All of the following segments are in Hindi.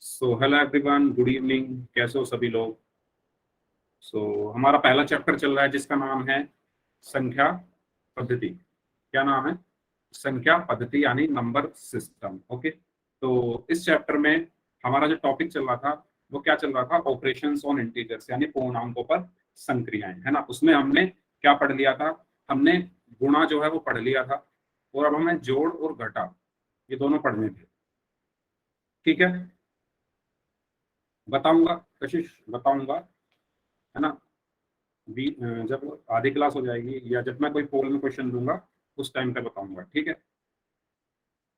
So hello everyone, good evening. कैसे हो सभी लोग? हमारा पहला चैप्टर चल रहा है जिसका नाम है संख्या पद्धति। क्या नाम है? संख्या पद्धति यानी नंबर सिस्टम। ओके, तो इस चैप्टर में हमारा जो टॉपिक चल रहा था वो क्या चल रहा था? ऑपरेशंस ऑन इंटीजर्स यानी पूर्णांकों पर संक्रियाएं, है ना। उसमें हमने क्या पढ़ लिया था? हमने गुणा जो है वो पढ़ लिया था, और अब हमें जोड़ और घटा ये दोनों पढ़ने थे। ठीक है, बताऊंगा, कशिश बताऊंगा, है ना। जब आधी क्लास हो जाएगी या जब मैं कोई पोल में क्वेश्चन दूंगा उस टाइम पे बताऊंगा, ठीक है।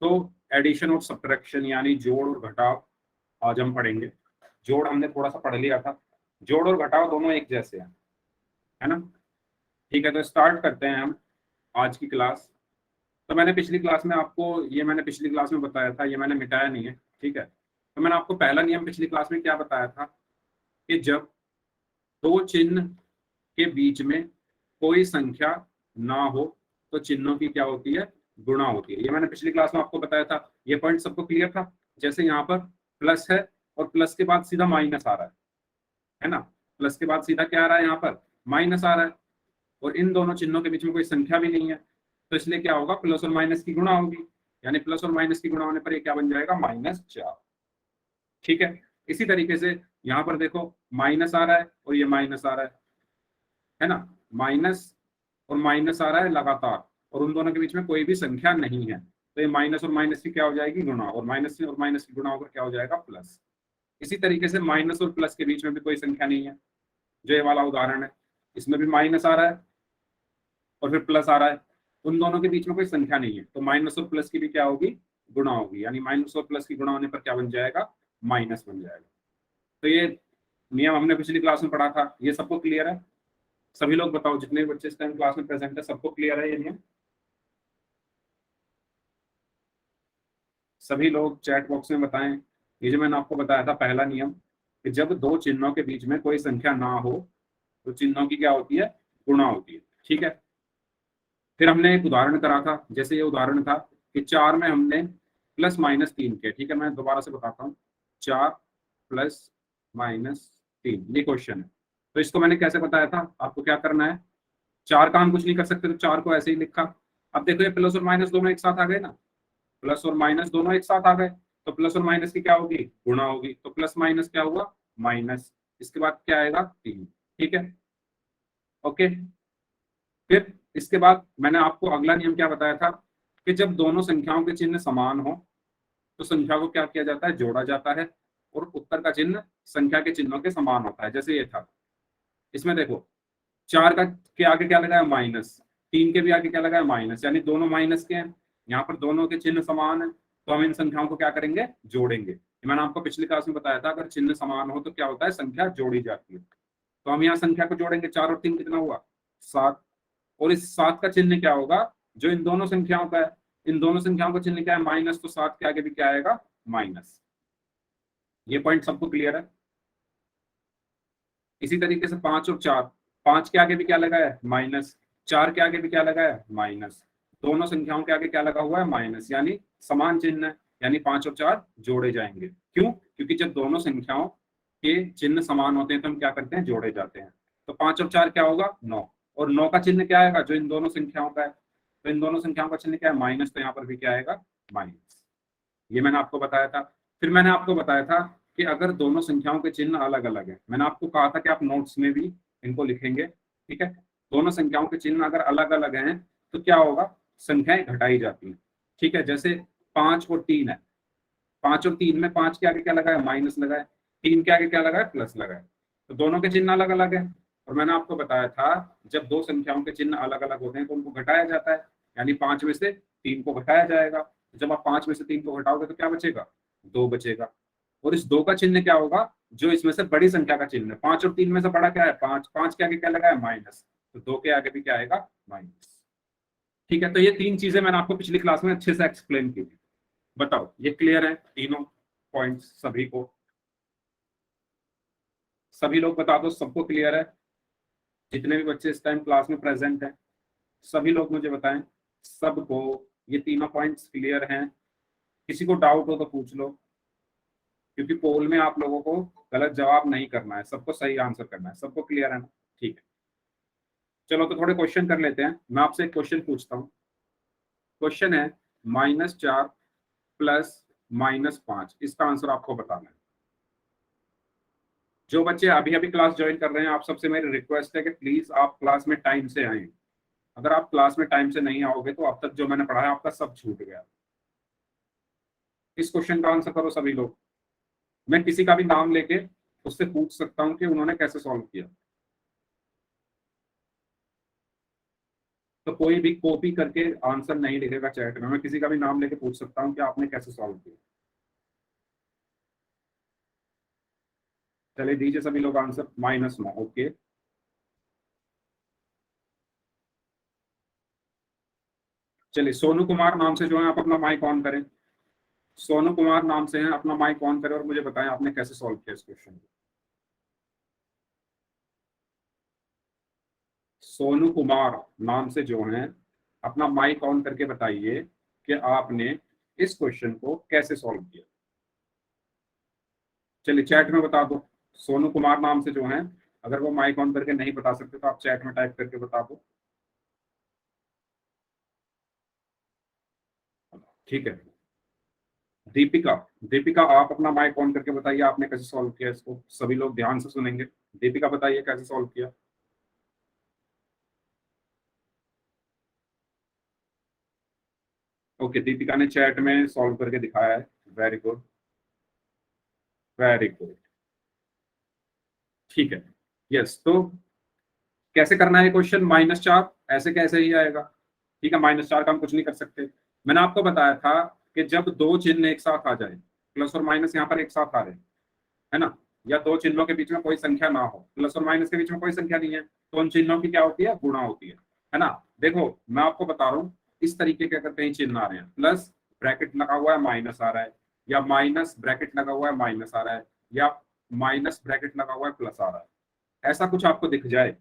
तो एडिशन और सब्ट्रैक्शन यानी जोड़ और घटाव आज हम पढ़ेंगे। जोड़ हमने थोड़ा सा पढ़ लिया था, जोड़ और घटाव दोनों एक जैसे हैं, है ना। ठीक है, तो स्टार्ट करते हैं हम आज की क्लास। तो मैंने पिछली क्लास में आपको मैंने पिछली क्लास में बताया था, ये मैंने मिटाया नहीं है, ठीक है। तो मैंने आपको पहला नियम पिछली क्लास में क्या बताया था कि जब दो चिन्ह के बीच में कोई संख्या ना हो तो चिन्हों की क्या होती है? गुणा होती है। ये मैंने पिछली क्लास में आपको बताया था। ये पॉइंट सबको क्लियर था? जैसे यहाँ पर प्लस है और प्लस के बाद सीधा माइनस आ रहा है ना। प्लस के बाद सीधा क्या आ रहा है? यहाँ पर माइनस आ रहा है, और इन दोनों चिन्हों के बीच में कोई संख्या भी नहीं है, तो इसलिए क्या होगा? प्लस और माइनस की गुणा होगी, यानी प्लस और माइनस की गुणा होने पर ये क्या बन जाएगा? -4। ठीक है, इसी तरीके से यहाँ पर देखो माइनस आ रहा है और ये माइनस आ रहा है ना। माइनस और माइनस आ रहा है लगातार, और उन दोनों के बीच में कोई भी संख्या नहीं है, तो ये माइनस और माइनस की क्या हो जाएगी? गुणा, और माइनस और माइनस की गुणा होकर क्या हो जाएगा? प्लस। इसी तरीके से माइनस और प्लस के बीच में भी कोई संख्या नहीं है, जो ये वाला उदाहरण है, इसमें भी माइनस आ रहा है और फिर प्लस आ रहा है, उन दोनों के बीच में कोई संख्या नहीं है, तो माइनस और प्लस की भी क्या होगी? गुणा होगी, यानी माइनस और प्लस की गुणा होने पर क्या बन जाएगा? माइनस बन जाएगा। तो ये नियम हमने पिछली क्लास में पढ़ा था। ये सबको क्लियर है? सभी लोग बताओ, जितने भी बच्चे इस टाइम क्लास में प्रेजेंट है, सबको क्लियर है ये नियम? सभी लोग चैट बॉक्स में बताएं। ये जो मैंने आपको बताया था पहला नियम, कि जब दो चिन्हों के बीच में कोई संख्या ना हो तो चिन्हों की क्या होती है? गुणा होती है। ठीक है, फिर हमने एक उदाहरण करा था, जैसे ये उदाहरण था कि 4 में हमने +-3 के, ठीक है, मैं दोबारा से बताता हूँ। 4 +-3 ये क्वेश्चन है। तो इसको मैंने कैसे बताया था? आपको क्या करना है, 4 का हम कुछ नहीं कर सकते, तो 4 को ऐसे ही लिखा। अब देखो ये प्लस और माइनस दोनों एक साथ आ गए ना, प्लस और माइनस दोनों एक साथ आ गए, तो प्लस और माइनस की क्या होगी? गुणा होगी, तो प्लस माइनस क्या हुआ? माइनस। इसके बाद क्या आएगा? 3। ठीक है, ओके। फिर इसके बाद मैंने आपको अगला नियम क्या बताया था कि जब दोनों संख्याओं के चिन्ह समान हो तो संख्या को क्या किया जाता है? जोड़ा जाता है, और उत्तर का चिन्ह संख्या के चिन्हों के समान होता है। जैसे ये था, इसमें देखो 4 का के आगे क्या लगा है? माइनस। 3 के भी आगे क्या लगा है? माइनस, यानी दोनों माइनस के हैं। यहाँ पर दोनों के चिन्ह समान है, तो हम इन संख्याओं को क्या करेंगे? जोड़ेंगे। मैंने आपको पिछली क्लास में बताया था, अगर चिन्ह समान हो तो क्या होता है? संख्या जोड़ी जाती है। तो हम यहाँ संख्या को जोड़ेंगे, 4 और 3 कितना हुआ? 7। और इस 7 का चिन्ह क्या होगा? जो इन दोनों संख्याओं का है, इन दोनों संख्याओं का चिन्ह क्या है? माइनस, तो 7 के आगे भी क्या आएगा? माइनस। ये पॉइंट सबको क्लियर है? इसी तरीके से 5 और 4, 5 के आगे भी क्या लगा है? माइनस। 4 के आगे भी क्या लगा है? माइनस। दोनों संख्याओं के आगे क्या लगा हुआ है? माइनस, यानी समान चिन्ह है, यानी 5 और 4 जोड़े जाएंगे। क्यों? क्योंकि जब दोनों संख्याओं के चिन्ह समान होते हैं तो हम क्या करते हैं? जोड़े जाते हैं। तो 5 और 4 क्या होगा? 9। और 9 का चिन्ह क्या आएगा? जो इन दोनों संख्याओं का है, तो इन दोनों संख्याओं का चिन्ह क्या है? माइनस, तो यहाँ पर भी क्या आएगा? माइनस। ये मैंने आपको बताया था। फिर मैंने आपको बताया था कि अगर दोनों संख्याओं के चिन्ह अलग अलग है, मैंने आपको कहा था कि आप नोट्स में भी इनको लिखेंगे, ठीक है। दोनों संख्याओं के चिन्ह अगर अलग अलग हैं तो क्या होगा? संख्याएं घटाई जाती हैं, ठीक है। जैसे 5 और 3 है, 5 और 3 में 5 के आगे क्या लगा है? माइनस लगा है, 3 के आगे क्या लगा है? प्लस लगा है, तो दोनों के चिन्ह अलग अलग है। और मैंने आपको बताया था जब दो संख्याओं के चिन्ह अलग अलग होते हैं तो उनको घटाया जाता है, यानी 5 में से 3 को घटाया जाएगा। जब आप 5 में से 3 को घटाओगे तो क्या बचेगा? 2 बचेगा। और इस 2 का चिन्ह क्या होगा? जो इसमें से बड़ी संख्या का चिन्ह है। 5 और 3 में से बड़ा क्या है? 5। 5 के आगे क्या लगा है? माइनस, तो 2 के आगे भी क्या आएगा? माइनस। ठीक है, तो ये 3 चीजें मैंने आपको पिछली क्लास में अच्छे से एक्सप्लेन की थी। बताओ ये क्लियर है तीनों पॉइंट्स सभी को? सभी लोग बता दो, सबको क्लियर है? जितने भी बच्चे इस टाइम क्लास में प्रेजेंट हैं सभी लोग मुझे बताएं, सबको ये तीनों पॉइंट्स क्लियर हैं? किसी को डाउट हो तो पूछ लो, क्योंकि पोल में आप लोगों को गलत जवाब नहीं करना है, सबको सही आंसर करना है। सबको क्लियर है ना? ठीक है, चलो तो थोड़े क्वेश्चन कर लेते हैं। मैं आपसे एक क्वेश्चन पूछता हूँ। क्वेश्चन है -4 प्लस -5, इसका आंसर आपको बताना है। जो बच्चे अभी अभी क्लास ज्वाइन कर रहे हैं, आप सबसे मेरी रिक्वेस्ट है कि प्लीज आप क्लास में टाइम से आए। अगर आप क्लास में टाइम से नहीं आओगे तो अब तक जो मैंने पढ़ाया आपका सब छूट गया। इस क्वेश्चन का आंसर करो सभी लोग। मैं किसी का भी नाम लेके उससे पूछ सकता हूँ कि उन्होंने कैसे सॉल्व किया। तो कोई भी कॉपी करके आंसर नहीं लिखेगा चैट में। मैं किसी का भी नाम लेके पूछ सकता हूँ कि आपने कैसे सॉल्व किया। चलिए दीजिए सभी लोग आंसर। -9, ओके। चलिए सोनू कुमार नाम से जो है आप अपना माइक ऑन करें। सोनू कुमार नाम से हैं, अपना माइक ऑन करें और मुझे बताएं आपने कैसे सॉल्व किया इस क्वेश्चन को। सोनू कुमार नाम से जो हैं, अपना माइक ऑन करके बताइए कि आपने इस क्वेश्चन को कैसे सॉल्व किया। चलिए चैट में बता दो। सोनू कुमार नाम से जो हैं, अगर वो माइक ऑन करके नहीं बता सकते तो आप चैट में टाइप करके बता दो। ठीक है। दीपिका, दीपिका आप अपना माइक ऑन करके बताइए आपने कैसे सॉल्व किया इसको। सभी लोग ध्यान से सुनेंगे। दीपिका बताइए कैसे सॉल्व किया। ओके, दीपिका ने चैट में सॉल्व करके दिखाया है। Very good, very good. ठीक है। यस, तो कैसे करना है क्वेश्चन? -4 ऐसे कैसे ही आएगा? ठीक है, -4 का हम कुछ नहीं कर सकते। मैंने आपको बताया था कि जब दो चिन्ह एक साथ आ जाए, प्लस और माइनस यहाँ पर एक साथ आ रहे हैं, है ना, या दो चिन्हों के बीच में कोई संख्या ना हो, प्लस और माइनस के बीच में कोई संख्या नहीं है, तो उन चिन्हों की क्या होती है? गुणा होती है ना। देखो मैं आपको बता रहा हूँ, इस तरीके के अगर कहीं चिन्ह आ रहे हैं, प्लस ब्रैकेट लगा हुआ है माइनस आ रहा है, या माइनस ब्रैकेट लगा हुआ है माइनस आ रहा है, या माइनस ब्रैकेट लगा हुआ है प्लस आ रहा है, ऐसा कुछ आपको दिख जाए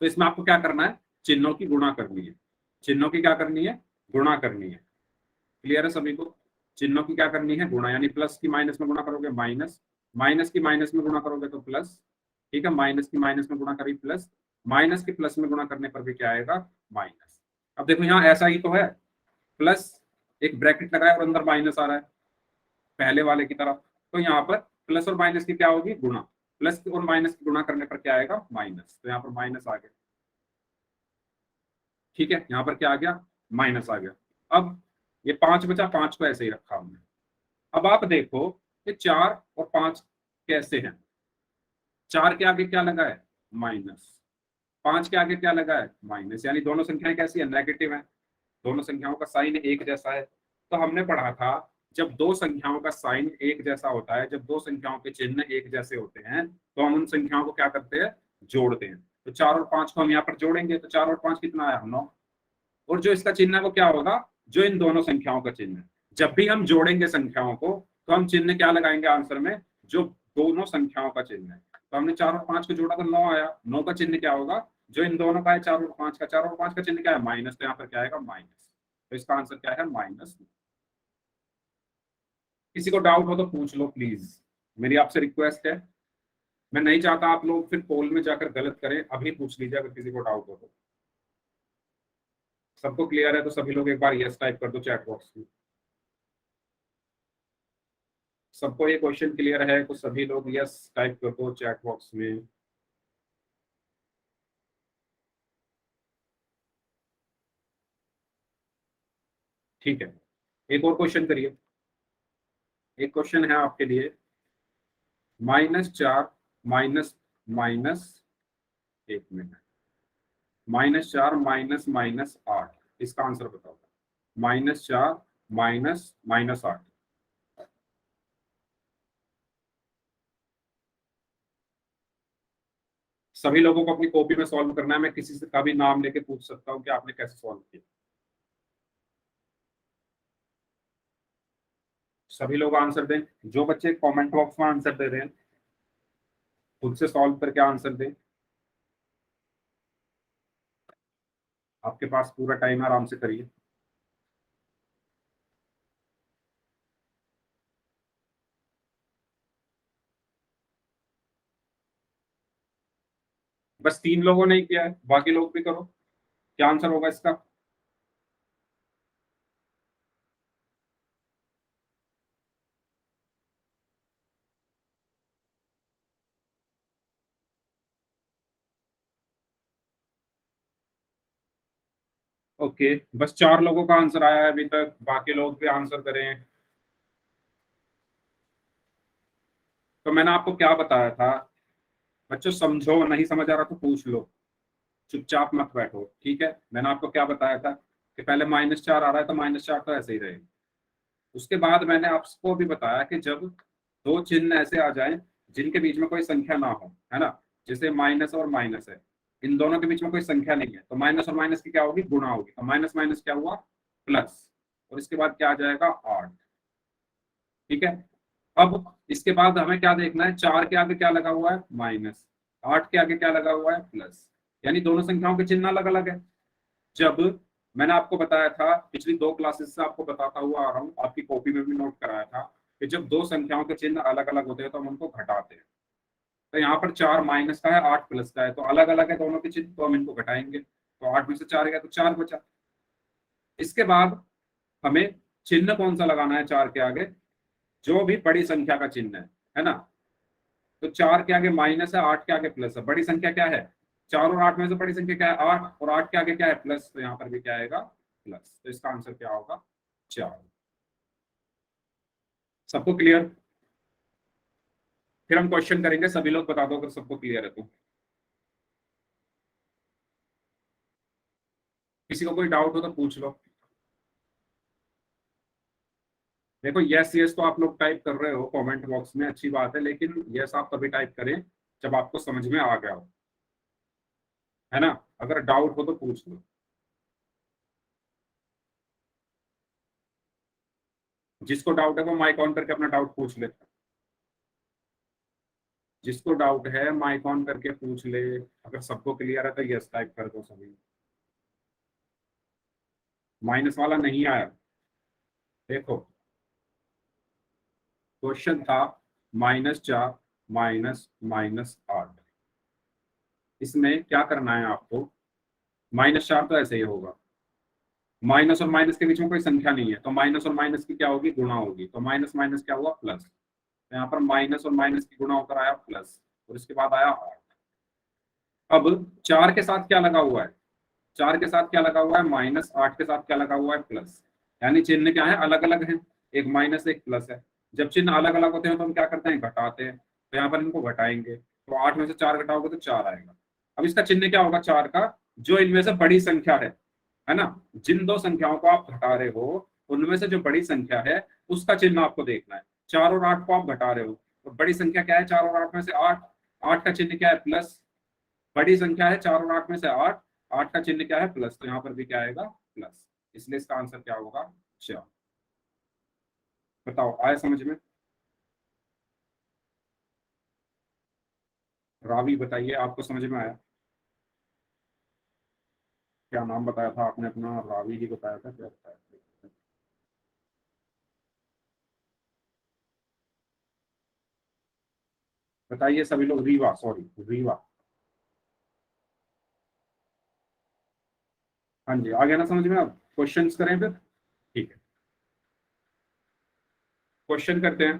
तो इसमें आपको क्या करना है? चिन्हों की गुणा करनी है। चिन्हों की क्या करनी है? गुणा करनी है। क्लियर है सभी को? चिन्हों की क्या करनी है? गुणा, यानी प्लस की माइनस में गुणा करोगे माइनस, माइनस की माइनस में गुणा करोगे तो प्लस। ठीक है, माइनस की माइनस में गुणा करी प्लस, माइनस की प्लस में गुणा करने पर भी क्या आएगा? माइनस। अब देखो यहाँ ऐसा ही तो है, प्लस एक ब्रैकेट लगाया और अंदर माइनस आ रहा है पहले वाले की तरफ, तो यहाँ पर प्लस और माइनस की क्या होगी? गुणा। प्लस और माइनस की गुणा करने पर क्या आएगा? माइनस। तो यहाँ पर माइनस आ गया। ठीक है, यहाँ पर क्या आ गया? माइनस आ गया। अब ये 5 बचा, 5 को ऐसे ही रखा हमने। अब आप देखो कि 4 और 5 कैसे हैं। 4 के आगे क्या लगा है? माइनस। 5 के आगे क्या लगा है? माइनस, यानी दोनों संख्याएं कैसी है? नेगेटिव है। दोनों संख्याओं का साइन एक जैसा है। तो हमने पढ़ा था, जब दो संख्याओं का साइन एक जैसा होता है, जब दो संख्याओं के चिन्ह एक जैसे होते हैं, तो हम उन संख्याओं को क्या करते हैं? जोड़ते हैं। तो 4 और 5 को हम यहाँ पर जोड़ेंगे, तो 4 और 5 कितना आया? 9। और जो इसका चिन्ह है वो क्या होगा? जो इन दोनों संख्याओं का चिन्ह है। जब भी हम जोड़ेंगे संख्याओं को, तो हम चिन्ह क्या लगाएंगे आंसर में? जो दोनों संख्याओं का चिन्ह है। तो हमने 4 और 5 को जोड़ा तो 9 आया। 9 का चिन्ह क्या होगा? जो इन दोनों का है, 4 और 5 का। 4 और 5 का चिन्ह क्या है? माइनस। तो यहाँ पर क्या आएगा? माइनस। तो इसका आंसर क्या है? माइनस। किसी को डाउट हो तो पूछ लो प्लीज, मेरी आपसे रिक्वेस्ट है। मैं नहीं चाहता आप लोग फिर पोल में जाकर गलत करें। अभी पूछ लीजिए अगर किसी को डाउट हो तो। सबको क्लियर है तो सभी लोग एक बार यस टाइप कर दो चैट बॉक्स में। सबको ये क्वेश्चन क्लियर है तो सभी लोग यस टाइप कर दो चैट बॉक्स में। ठीक है, एक और क्वेश्चन करिए। एक क्वेश्चन है आपके लिए। -4 माइनस माइनस, एक मिनट, -4 माइनस -8, इसका आंसर बताओ। -4 माइनस -8। सभी लोगों को अपनी कॉपी में सॉल्व करना है। मैं किसी से का भी नाम लेके पूछ सकता हूँ कि आपने कैसे सॉल्व किया। सभी लोग आंसर दें। जो बच्चे कमेंट बॉक्स में आंसर दे रहे हैं, खुद से सॉल्व करके आंसर दें। आपके पास पूरा टाइम है, आराम से करिए। बस 3 लोगों ने ही किया है, बाकी लोग भी करो। क्या आंसर होगा इसका? ओके, बस 4 लोगों का आंसर आया है अभी तक, बाकी लोग भी आंसर करें। तो मैंने आपको क्या बताया था बच्चों, समझो, नहीं समझ आ रहा तो पूछ लो, चुपचाप मत बैठो, ठीक है। मैंने आपको क्या बताया था कि पहले -4 आ रहा है तो -4 तो ऐसे ही रहेगा। उसके बाद मैंने आपको भी बताया कि जब दो चिन्ह ऐसे आ जाएं जिनके बीच में कोई संख्या ना हो, है ना, जैसे माइनस और माइनस है, इन दोनों के बीच में कोई संख्या नहीं है, तो माइनस और माइनस की क्या होगी, गुणा होगी, तो माइनस माइनस क्या हुआ, प्लस, और इसके बाद क्या आ जाएगा, 8। ठीक है। अब इसके बाद हमें क्या देखना है, 4 के आगे क्या लगा हुआ है, माइनस, 8 के आगे क्या लगा हुआ है, प्लस, यानी दोनों संख्याओं के चिन्ह अलग अलग है। जब मैंने आपको बताया था पिछली 2 क्लासेस से आपको बताता हुआ आ रहा हूँ, आपकी कॉपी में भी नोट कराया था कि जब दो संख्याओं के चिन्ह अलग अलग होते हैं तो हम उनको घटाते हैं। तो यहाँ पर 4 माइनस का है, 8 प्लस का है, तो अलग अलग है दोनों के चिन्ह, तो हम इनको घटाएंगे, तो 8 में से 4 गया तो 4 बचा। इसके बाद हमें चिन्ह कौन सा लगाना है 4 के आगे, जो भी बड़ी संख्या का चिन्ह है ना। तो 4 के आगे माइनस है, 8 के आगे प्लस है, बड़ी संख्या क्या है, 4 और 8 में से बड़ी संख्या क्या है, 8, और 8 के आगे क्या है, प्लस, तो यहाँ पर भी क्या आएगा, प्लस, तो इसका आंसर क्या होगा, 4। सबको क्लियर? फिर हम क्वेश्चन करेंगे, सभी लोग बता दो अगर सबको क्लियर है तो। किसी को कोई डाउट हो तो पूछ लो। देखो यस यस तो आप लोग टाइप कर रहे हो कमेंट बॉक्स में, अच्छी बात है, लेकिन यस आप तभी टाइप करें जब आपको समझ में आ गया हो, है ना। अगर डाउट हो तो पूछ लो। जिसको डाउट है वो माइक ऑन करके अपना डाउट पूछ ले। जिसको डाउट है माइक ऑन करके पूछ ले। अगर सबको क्लियर है तो यस टाइप कर दो सभी। माइनस वाला नहीं आया। देखो क्वेश्चन था -4 -8, इसमें क्या करना है आपको, -4 तो ऐसे ही होगा, माइनस और माइनस के बीच में कोई संख्या नहीं है, तो माइनस और माइनस की क्या होगी, गुणा होगी, तो माइनस माइनस क्या हुआ, प्लस, तो यहाँ पर माइनस और माइनस की गुणा होकर आया प्लस, और इसके बाद आया 8। अब 4 के साथ क्या लगा हुआ है, 4 के साथ क्या लगा हुआ है, माइनस, 8 के साथ क्या लगा हुआ है, प्लस, यानी चिन्ह क्या है, अलग अलग है, एक माइनस एक प्लस है। जब चिन्ह अलग अलग होते हैं तो हम क्या करते हैं, घटाते हैं, तो यहाँ पर इनको घटाएंगे, तो 8 में से 4 घटाओगे तो 4 आएगा। अब इसका चिन्ह क्या होगा 4 का, जो इनमें से बड़ी संख्या है ना, जिन दो संख्याओं को आप घटा रहे हो उनमें से जो बड़ी संख्या है उसका चिन्ह आपको देखना है। 4 और 8 को आप घटा रहे हो, तो बड़ी संख्या क्या है, 4 और 8 में से 8, 8 का चिन्ह क्या है, प्लस, बड़ी संख्या है 4 और 8 में से 8, 8 का चिन्ह क्या है, प्लस, तो यहाँ पर भी क्या आएगा, प्लस, इसलिए इसका आंसर क्या होगा, 4। बताओ आया समझ में? रावी बताइए, आपको समझ में आया? क्या नाम बताया था आपने अपना, रावी ही बताया था, क्या बताया था? बताइए सभी लोग, रीवा, सॉरी रीवा। हाँ जी, आ गया ना समझ में? अब क्वेश्चंस करें फिर। ठीक है, क्वेश्चन करते हैं।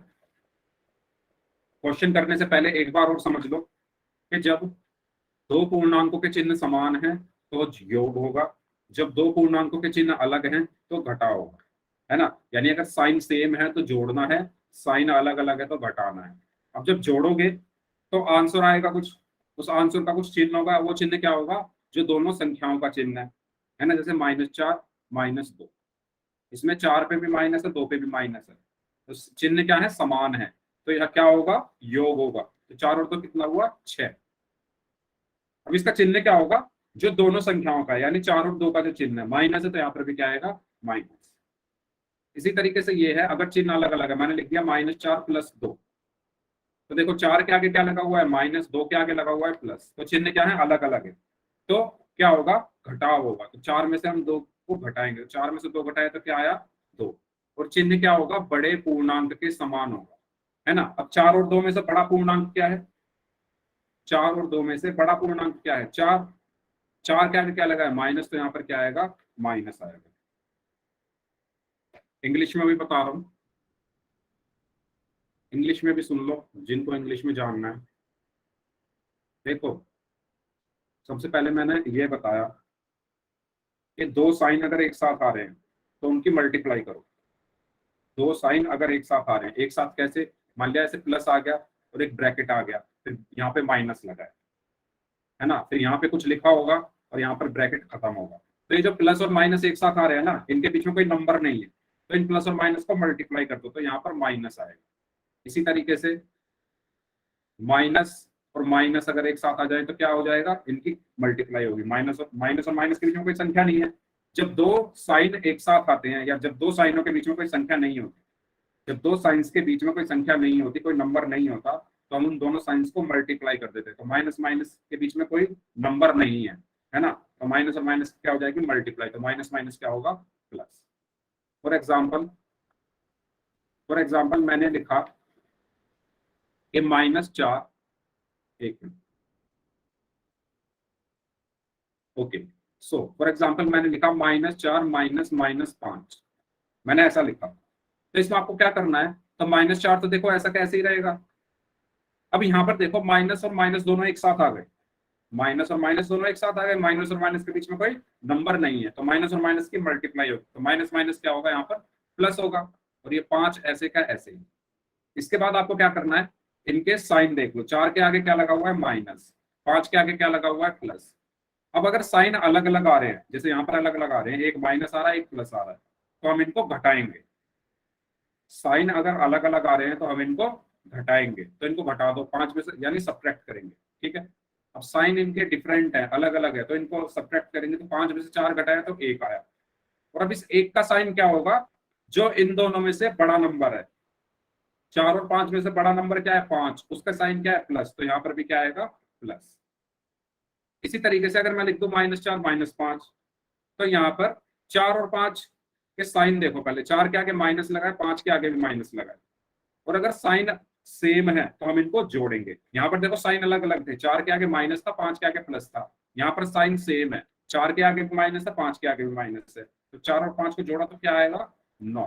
क्वेश्चन करने से पहले एक बार और समझ लो कि जब दो पूर्णांकों के चिन्ह समान हैं तो योग होगा, जब दो पूर्णांकों के चिन्ह अलग हैं तो घटाव होगा, है ना। यानी अगर साइन सेम है तो जोड़ना है, साइन अलग अलग है तो घटाना है। अब जब जोड़ोगे तो आंसर आएगा कुछ, उस आंसर का कुछ चिन्ह होगा, वो चिन्ह क्या होगा, जो दोनों संख्याओं का चिन्ह है ना, जैसे -4 -2, इसमें 4 पे भी माइनस है, 2 पे भी माइनस है, तो चिन्ह क्या है, समान है, तो यह क्या होगा, योग होगा, तो 4 और 2 कितना हुआ, 6। अब इसका चिन्ह क्या होगा, जो दोनों संख्याओं का है, यानी 4 और 2 का जो चिन्ह है, माइनस है तो यहाँ पर भी क्या आएगा, माइनस। इसी तरीके से ये है, अगर चिन्ह अलग अलग है, मैंने लिख दिया -4 +2, तो देखो 4 के आगे क्या लगा हुआ है, -2 के आगे लगा हुआ है प्लस, तो चिन्ह क्या है, अलग अलग है, तो क्या होगा, घटाव होगा, तो 4 में से हम 2 को घटाएंगे, 4 में से 2 घटाए तो क्या आया, 2, और चिन्ह क्या होगा, बड़े पूर्णांक के समान होगा, है ना। अब 4 और 2 में से बड़ा पूर्णांक क्या है, 4 और 2 में से बड़ा पूर्णांक क्या है? 4। 4 क्या क्या लगा है? माइनस, तो यहाँ पर क्या आएगा? माइनस आएगा। इंग्लिश में भी बता रहा हूँ, इंग्लिश में भी सुन लो जिनको इंग्लिश में जानना है। देखो, सबसे पहले मैंने ये बताया कि दो साइन अगर एक साथ आ रहे हैं तो उनकी मल्टीप्लाई करो। दो साइन अगर एक साथ आ रहे हैं, एक साथ कैसे? मान लिया ऐसे प्लस आ गया और एक ब्रैकेट आ गया, फिर यहाँ पे माइनस लगा है ना, फिर यहाँ पे कुछ लिखा होगा और यहाँ पर ब्रैकेट खत्म होगा। तो ये जो प्लस और माइनस एक साथ आ रहे हैं ना, इनके बीच में कोई नंबर नहीं है, तो इन प्लस और माइनस को मल्टीप्लाई कर दो तो यहाँ पर माइनस आएगा। इसी तरीके से माइनस और माइनस अगर एक साथ आ जाए तो क्या हो जाएगा? इनकी मल्टीप्लाई होगी। माइनस और माइनस के बीच में कोई संख्या नहीं है। जब दो साइन एक साथ आते हैं या जब दो साइनों के बीच में कोई संख्या नहीं होती, जब दो साइंस के बीच में कोई संख्या नहीं होती, कोई नंबर नहीं होता, तो हम उन दोनों साइंस को मल्टीप्लाई कर देते हैं। तो माइनस माइनस के बीच में कोई नंबर नहीं है ना, तो माइनस और माइनस क्या हो जाएगी? मल्टीप्लाई। तो माइनस माइनस क्या होगा? प्लस। फॉर एग्जाम्पल मैंने लिखा कि -4, एक minute, okay. So for example मैंने लिखा -4 -5, मैंने ऐसा लिखा। तो इसमें आपको क्या करना है? तो -4 तो देखो ऐसा कैसे ही रहेगा। अब यहाँ पर देखो माइनस और माइनस दोनों एक साथ आ गए, माइनस और माइनस दोनों एक साथ आ गए, माइनस और माइनस के बीच में कोई नंबर नहीं है, तो माइनस और माइनस की मल्टीप्लाई होगी, तो माइनस माइनस क्या होगा? यहाँ पर प्लस होगा। और ये 5 ऐसे का ऐसे ही। इसके बाद आपको क्या करना है? इनके साइन देख लो। 4 के आगे क्या लगा हुआ है? माइनस। 5 के आगे क्या लगा हुआ है? प्लस। अब अगर साइन अलग अलग आ रहे हैं, जैसे यहाँ पर अलग अलग आ रहे हैं, एक माइनस आ रहा है एक प्लस आ रहा है, तो हम इनको घटाएंगे। साइन अगर अलग अलग आ रहे हैं तो हम इनको घटाएंगे, तो इनको घटा दो 5 में से, यानी सब्ट्रैक्ट करेंगे। ठीक है, अब साइन इनके डिफरेंट है, अलग अलग है, तो इनको सब्ट्रैक्ट करेंगे, तो 5 में से 4 घटाया तो 1 आया। और अब इस 1 का साइन क्या होगा? जो इन दोनों में से बड़ा नंबर है, 4 और 5 में से बड़ा नंबर क्या है? 5, उसका साइन क्या है? प्लस। तो यहाँ पर भी क्या आएगा? प्लस। इसी तरीके से अगर मैं लिख दूं -4 -5, तो यहाँ पर 4 और 5 के साइन देखो। पहले 4 के आगे माइनस लगा है, 5 के आगे भी माइनस लगा है, और अगर साइन सेम है तो हम इनको जोड़ेंगे। यहाँ पर देखो साइन अलग अलग थे, 4 के आगे माइनस था, 5 के आगे प्लस था। यहाँ पर साइन सेम है, 4 के आगे भी माइनस है, 5 के आगे भी माइनस है, तो 4 और 5 को जोड़ा तो क्या आएगा? 9।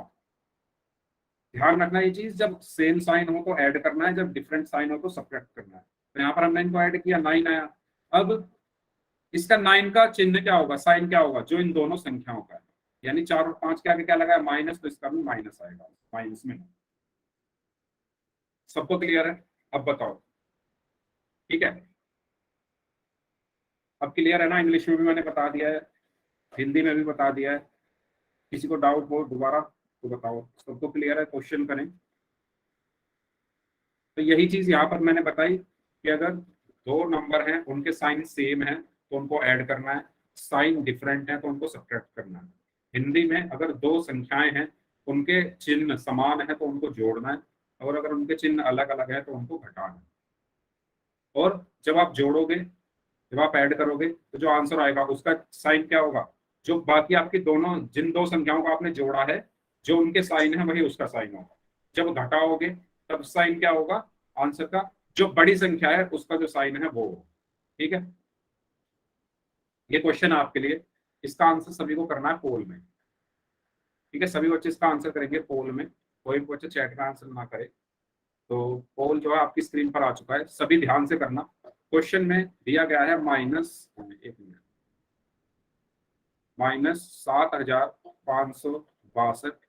ध्यान रखना ये चीज, जब सेम साइन हो तो ऐड करना है, जब डिफरेंट साइन हो तो सब्ट्रैक्ट करना है। तो यहाँ पर हमने इनको ऐड किया, 9 आया। अब इसका 9 का चिन्ह क्या होगा? साइन क्या होगा? जो इन दोनों संख्याओं का है, यानी 4 और 5 के आगे क्या लगा है? माइनस, तो इसका भी माइनस आएगा, माइनस में। सबको क्लियर है? अब बताओ, ठीक है? अब क्लियर है ना? इंग्लिश में भी मैंने बता दिया है, हिंदी में भी बता दिया है। किसी को डाउट हो दोबारा तो बताओ। सबको क्लियर है? क्वेश्चन करें। तो यही चीज यहाँ पर मैंने बताई कि अगर दो नंबर हैं, उनके साइन सेम है तो उनको ऐड करना है, साइन डिफरेंट है तो उनको सब्ट्रैक्ट करना है। हिंदी में अगर दो संख्याएं हैं, उनके चिन्ह समान है तो उनको जोड़ना है, और अगर उनके चिन्ह अलग अलग है तो उनको घटाना है। और जब आप जोड़ोगे, जब आप ऐड करोगे, तो जो आंसर आएगा उसका साइन क्या होगा? जो बाकी आपकी दोनों, जिन दो संख्याओं को आपने जोड़ा है, जो उनके साइन है वही उसका साइन होगा। जब घटाओगे तब साइन क्या होगा आंसर का? जो बड़ी संख्या है उसका जो साइन है वो। ठीक है, ये क्वेश्चन आपके लिए। इसका आंसर सभी को करना है पोल में। ठीक है, सभी बच्चे इसका आंसर करेंगे पोल में, कोई भी बच्चे चैट का आंसर ना करे। तो पोल जो है आपकी स्क्रीन पर आ चुका है, सभी ध्यान से करना। क्वेश्चन में दिया गया है -7,562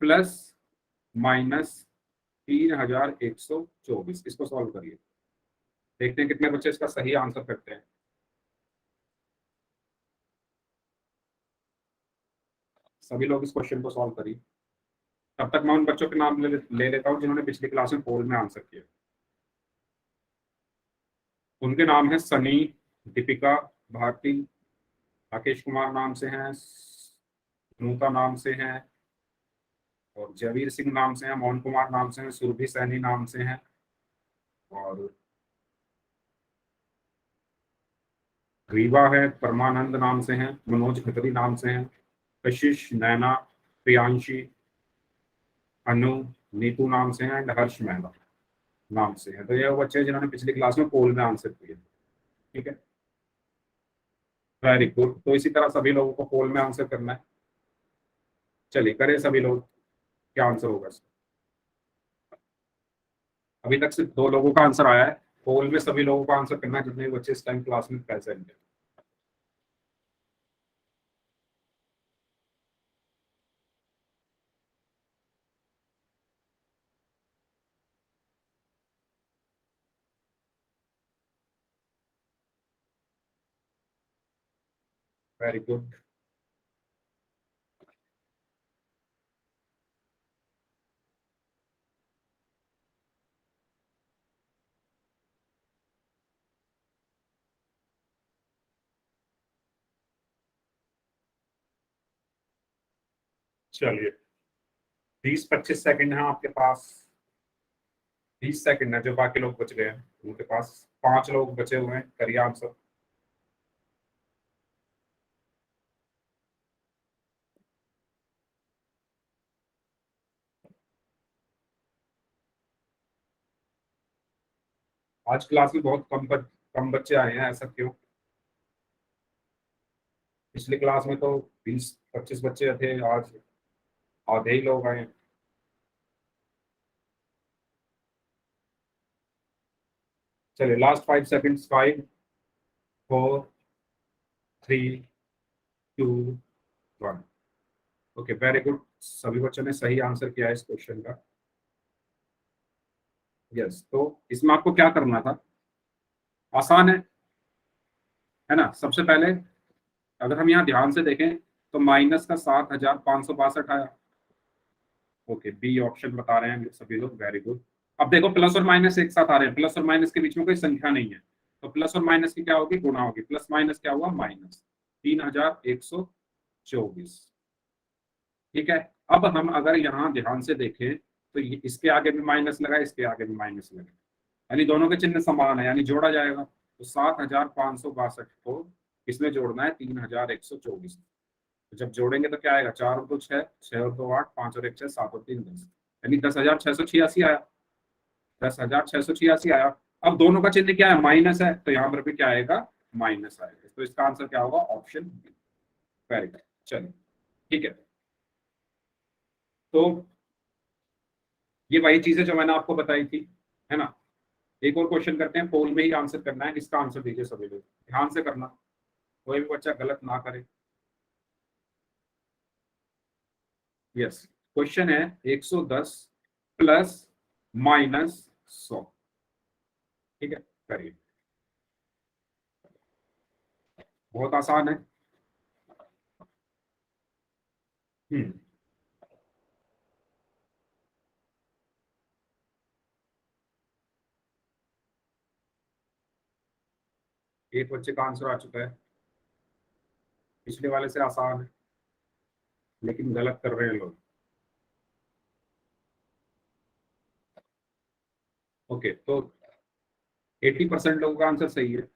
प्लस -3,124। इसको सॉल्व करिए, देखते हैं कितने बच्चे इसका सही आंसर करते हैं। सभी लोग इस क्वेश्चन को सॉल्व करिए। तब तक मैं उन बच्चों के नाम ले लेता हूँ जिन्होंने पिछली क्लास में पोल में आंसर किया। उनके नाम है सनी, दीपिका, भारती, राकेश कुमार नाम से हैं, नूता नाम से हैं, और जयवीर सिंह नाम से हैं, मोहन कुमार नाम से हैं, सुरभि सैनी नाम से हैं, और रीवा है, परमानंद नाम से हैं, मनोज खत्री नाम से हैं, कशिश, नैना, प्रियांशी, अनु, नीतू नाम से हैं, एंड हर्ष मेहता। नाम से है, तो ये वो बच्चे हैं जिन्होंने पिछली क्लास में पोल में आंसर किए। ठीक है, वेरी गुड। तो इसी तरह सभी लोगों को पोल में आंसर करना है। चलिए करें सभी लोग, क्या आंसर होगा इसका। अभी तक सिर्फ 2 लोगों का आंसर आया है। पोल में सभी लोगों का आंसर करना है जितने भी बच्चे इस टाइम क्लास में प्रेजेंट है। Very good. चलिए 20-25 सेकंड है आपके पास। 20 सेकंड है, जो बाकी लोग बच गए हैं उनके पास। 5 लोग बचे हुए हैं, करिए आंसर। आज क्लास में बहुत कम बच्चे आए हैं, ऐसा क्यों? पिछली क्लास में तो 20-25 बच्चे थे, आज आधे ही लोग आए हैं। चलिए last 5 seconds. 5, 4, 3, 2, 1। Okay very good, सभी बच्चों ने सही आंसर किया है इस क्वेश्चन का। यस, तो इसमें आपको क्या करना था, आसान है ना। सबसे पहले अगर हम यहाँ ध्यान से देखें तो माइनस का 7,562 आया। ओके, बी ऑप्शन बता रहे हैं सभी लोग, वेरी गुड। अब देखो प्लस और माइनस एक साथ आ रहे हैं, प्लस और माइनस के बीच में कोई संख्या नहीं है, तो प्लस और माइनस की क्या होगी, गुणा होगी। प्लस माइनस क्या हुआ, माइनस 3,124। ठीक है। अब हम अगर यहाँ ध्यान से देखें तो इसके आगे भी माइनस लगा, इसके आगे भी माइनस लगा, यानी दोनों के चिन्ह समान है, यानी जोड़ा जाएगा। तो 7,562 को किसमें जोड़ना है, 3,124। तो जब जोड़ेंगे तो क्या आएगा, 4 और 2 6, 6 और 2 8, 5 और 1 6, 7 और 3 10, यानी 10,686 आया। 10,686 आया। अब दोनों का चिन्ह क्या है, माइनस है, तो यहाँ पर भी क्या आएगा, माइनस आएगा। तो इसका आंसर क्या होगा, ऑप्शन बी। Very good. चलिए ठीक है, तो ये वही चीजें जो मैंने आपको बताई थी, है ना। एक और क्वेश्चन करते हैं, पोल में ही आंसर करना है, इसका आंसर दीजिए सभी लोग, ध्यान से करना, कोई भी बच्चा गलत ना करे। यस, क्वेश्चन है 110 प्लस माइनस 100। ठीक है, करिए। बहुत आसान है। हम्म, एक बच्चे का आंसर आ चुका है। पिछले वाले से आसान है, लेकिन गलत कर रहे हैं लोग। ओके, तो 80% लोगों का आंसर सही है।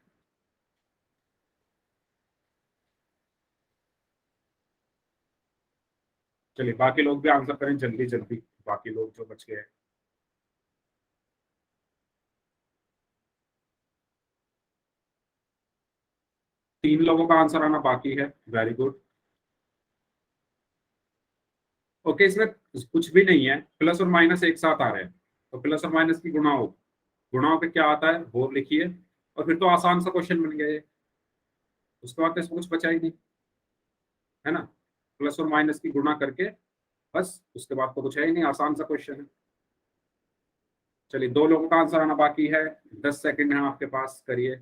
चलिए बाकी लोग भी आंसर करें जल्दी जल्दी, बाकी लोग जो बच गए हैं। 3 लोगों का आंसर आना बाकी है, वेरी गुड। ओके, इसमें कुछ भी नहीं है, प्लस और माइनस एक साथ आ रहे हैं, तो प्लस और माइनस की गुणा हो, गुणाओं पे क्या आता है वो लिखिए, और फिर तो आसान सा क्वेश्चन बन गया ये। उसके बाद तो इसमें कुछ बचा ही नहीं, है ना। प्लस और माइनस की गुणा करके बस, उसके बाद तो कुछ है ही नहीं, आसान सा क्वेश्चन है। चलिए 2 लोगों का आंसर आना बाकी है, 10 सेकंड है आपके पास, करिए।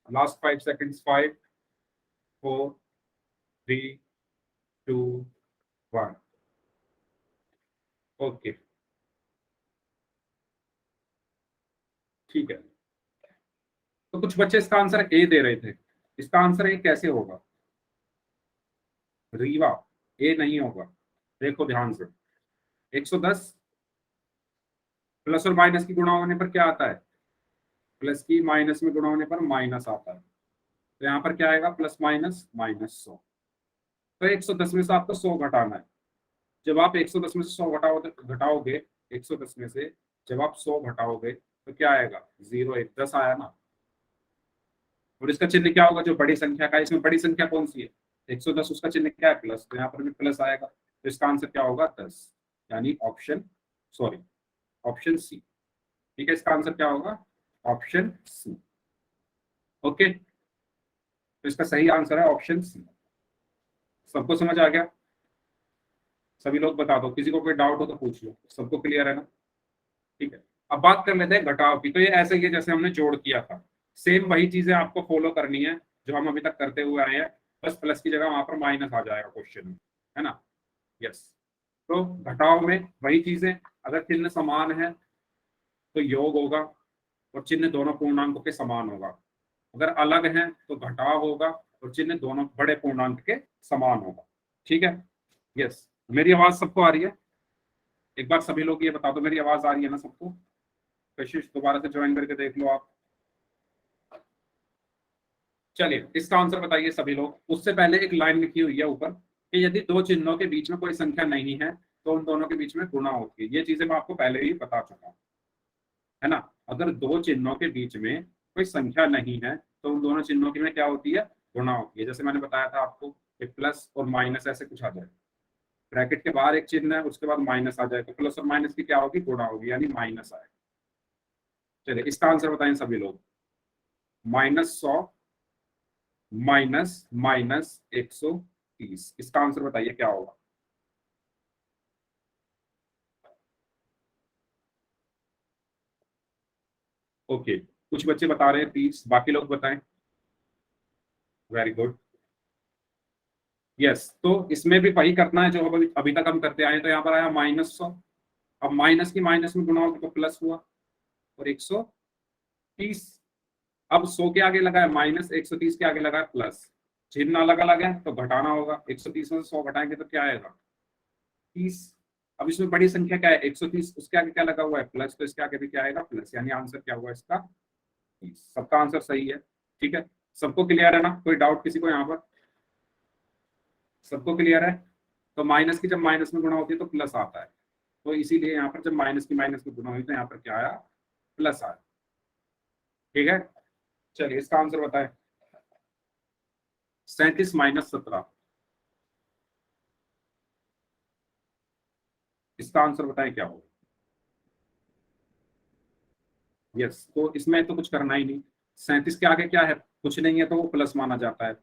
Last 5 seconds. 5, 4, 3, 2, 1। ओके ठीक है, तो कुछ बच्चे इसका आंसर ए दे रहे थे, इसका आंसर ए कैसे होगा, रीवा, ए नहीं होगा। देखो ध्यान से, 110 प्लस और माइनस की गुणा होने पर क्या आता है, प्लस की माइनस में गुणा होने पर माइनस आता है, तो यहाँ पर क्या आएगा, प्लस माइनस माइनस 100। तो 110 में से आपको 100 घटाना है, जब आप 110 में से 100 घटाओगे 110 में से जब आप 100 घटाओगे तो क्या आएगा, 0 1 10 आया ना। और इसका चिन्ह क्या होगा, जो बड़ी संख्या का है, इसमें बड़ी संख्या कौन सी है 110, उसका चिन्ह क्या है प्लस, तो यहाँ पर भी प्लस आएगा, तो इसका आंसर क्या होगा 10, यानी ऑप्शन सॉरी ऑप्शन सी। ठीक है, इसका आंसर क्या होगा ऑप्शन सी। ओके, तो इसका सही आंसर है ऑप्शन सी। सबको समझ आ गया, सभी लोग बता दो, किसी को कोई डाउट हो तो पूछ लो, सबको क्लियर है ना। ठीक है, अब बात कर लेते हैं घटाव की। तो ये ऐसे ही है जैसे हमने जोड़ किया था, सेम वही चीजें आपको फॉलो करनी है जो हम अभी तक करते हुए आए हैं, बस प्लस की जगह वहां पर माइनस आ जाएगा क्वेश्चन में, है ना। यस, तो घटाव में वही चीजें, अगर चिन्ह समान है तो योग होगा और चिन्ह दोनों पूर्णांकों के समान होगा, अगर अलग हैं तो घटाव होगा और चिन्ह दोनों बड़े पूर्णांक के समान होगा। ठीक है, यस। मेरी आवाज सबको आ रही है, एक बार सभी लोग ये बता दो मेरी आवाज आ रही है ना सबको। कशिश दोबारा से ज्वाइन करके देख लो आप। चलिए इसका आंसर बताइए सभी लोग। उससे पहले एक लाइन लिखी हुई है ऊपर कि यदि दो चिन्हों के बीच में कोई संख्या नहीं है तो उन दोनों के बीच में गुणा होती है। ये चीजें मैं आपको पहले ही बता चुका हूँ, है ना। अगर दो चिन्हों के बीच में कोई संख्या नहीं है तो उन दोनों चिन्हों की में क्या होती है, गुणा होती है। जैसे मैंने बताया था आपको कि प्लस और माइनस ऐसे कुछ आ जाए, ब्रैकेट के बाहर एक चिन्ह है उसके बाद माइनस आ जाए तो प्लस और माइनस की क्या होगी, गुणा होगी, यानी माइनस आए। चलिए इसका आंसर बताएं सभी लोग। -100 माइनस माइनस 130, इसका आंसर बताइए क्या होगा। ओके, कुछ बच्चे बता रहे हैं 30, बाकी लोग बताएं। Very good, yes. तो इसमें भी वही करना है जो अभी अभी तक हम करते आए हैं। तो यहाँ पर आया -100, अब माइनस की माइनस में गुणा होगा तो प्लस हुआ, और 130, अब 100 के आगे लगा है माइनस, 130 के आगे लगा है प्लस, चिन्ह अलग अलग है तो घटाना होगा। 130 में से 100 घटाएंगे तो क्या आएगा 30। अब इसमें बड़ी संख्या क्या है 130, उसके आगे क्या लगा हुआ है प्लस, तो इसके आगे भी क्या आएगा प्लस, यानी आंसर क्या हुआ इसका 30। सबका आंसर सही है। ठीक है, सबको क्लियर है ना, कोई डाउट किसी को यहाँ पर, सबको क्लियर है। तो माइनस की जब माइनस में गुणा होती है तो प्लस आता है, तो इसीलिए यहाँ पर जब माइनस की माइनस में गुणा हुई तो यहाँ पर क्या आया, प्लस आया। ठीक है, चलिए इसका आंसर बताएं। 37 -17, इसका आंसर बताएं क्या होगा। यस, तो इसमें तो कुछ करना ही नहीं, 37 के आगे क्या है, कुछ नहीं है तो वो प्लस माना जाता है।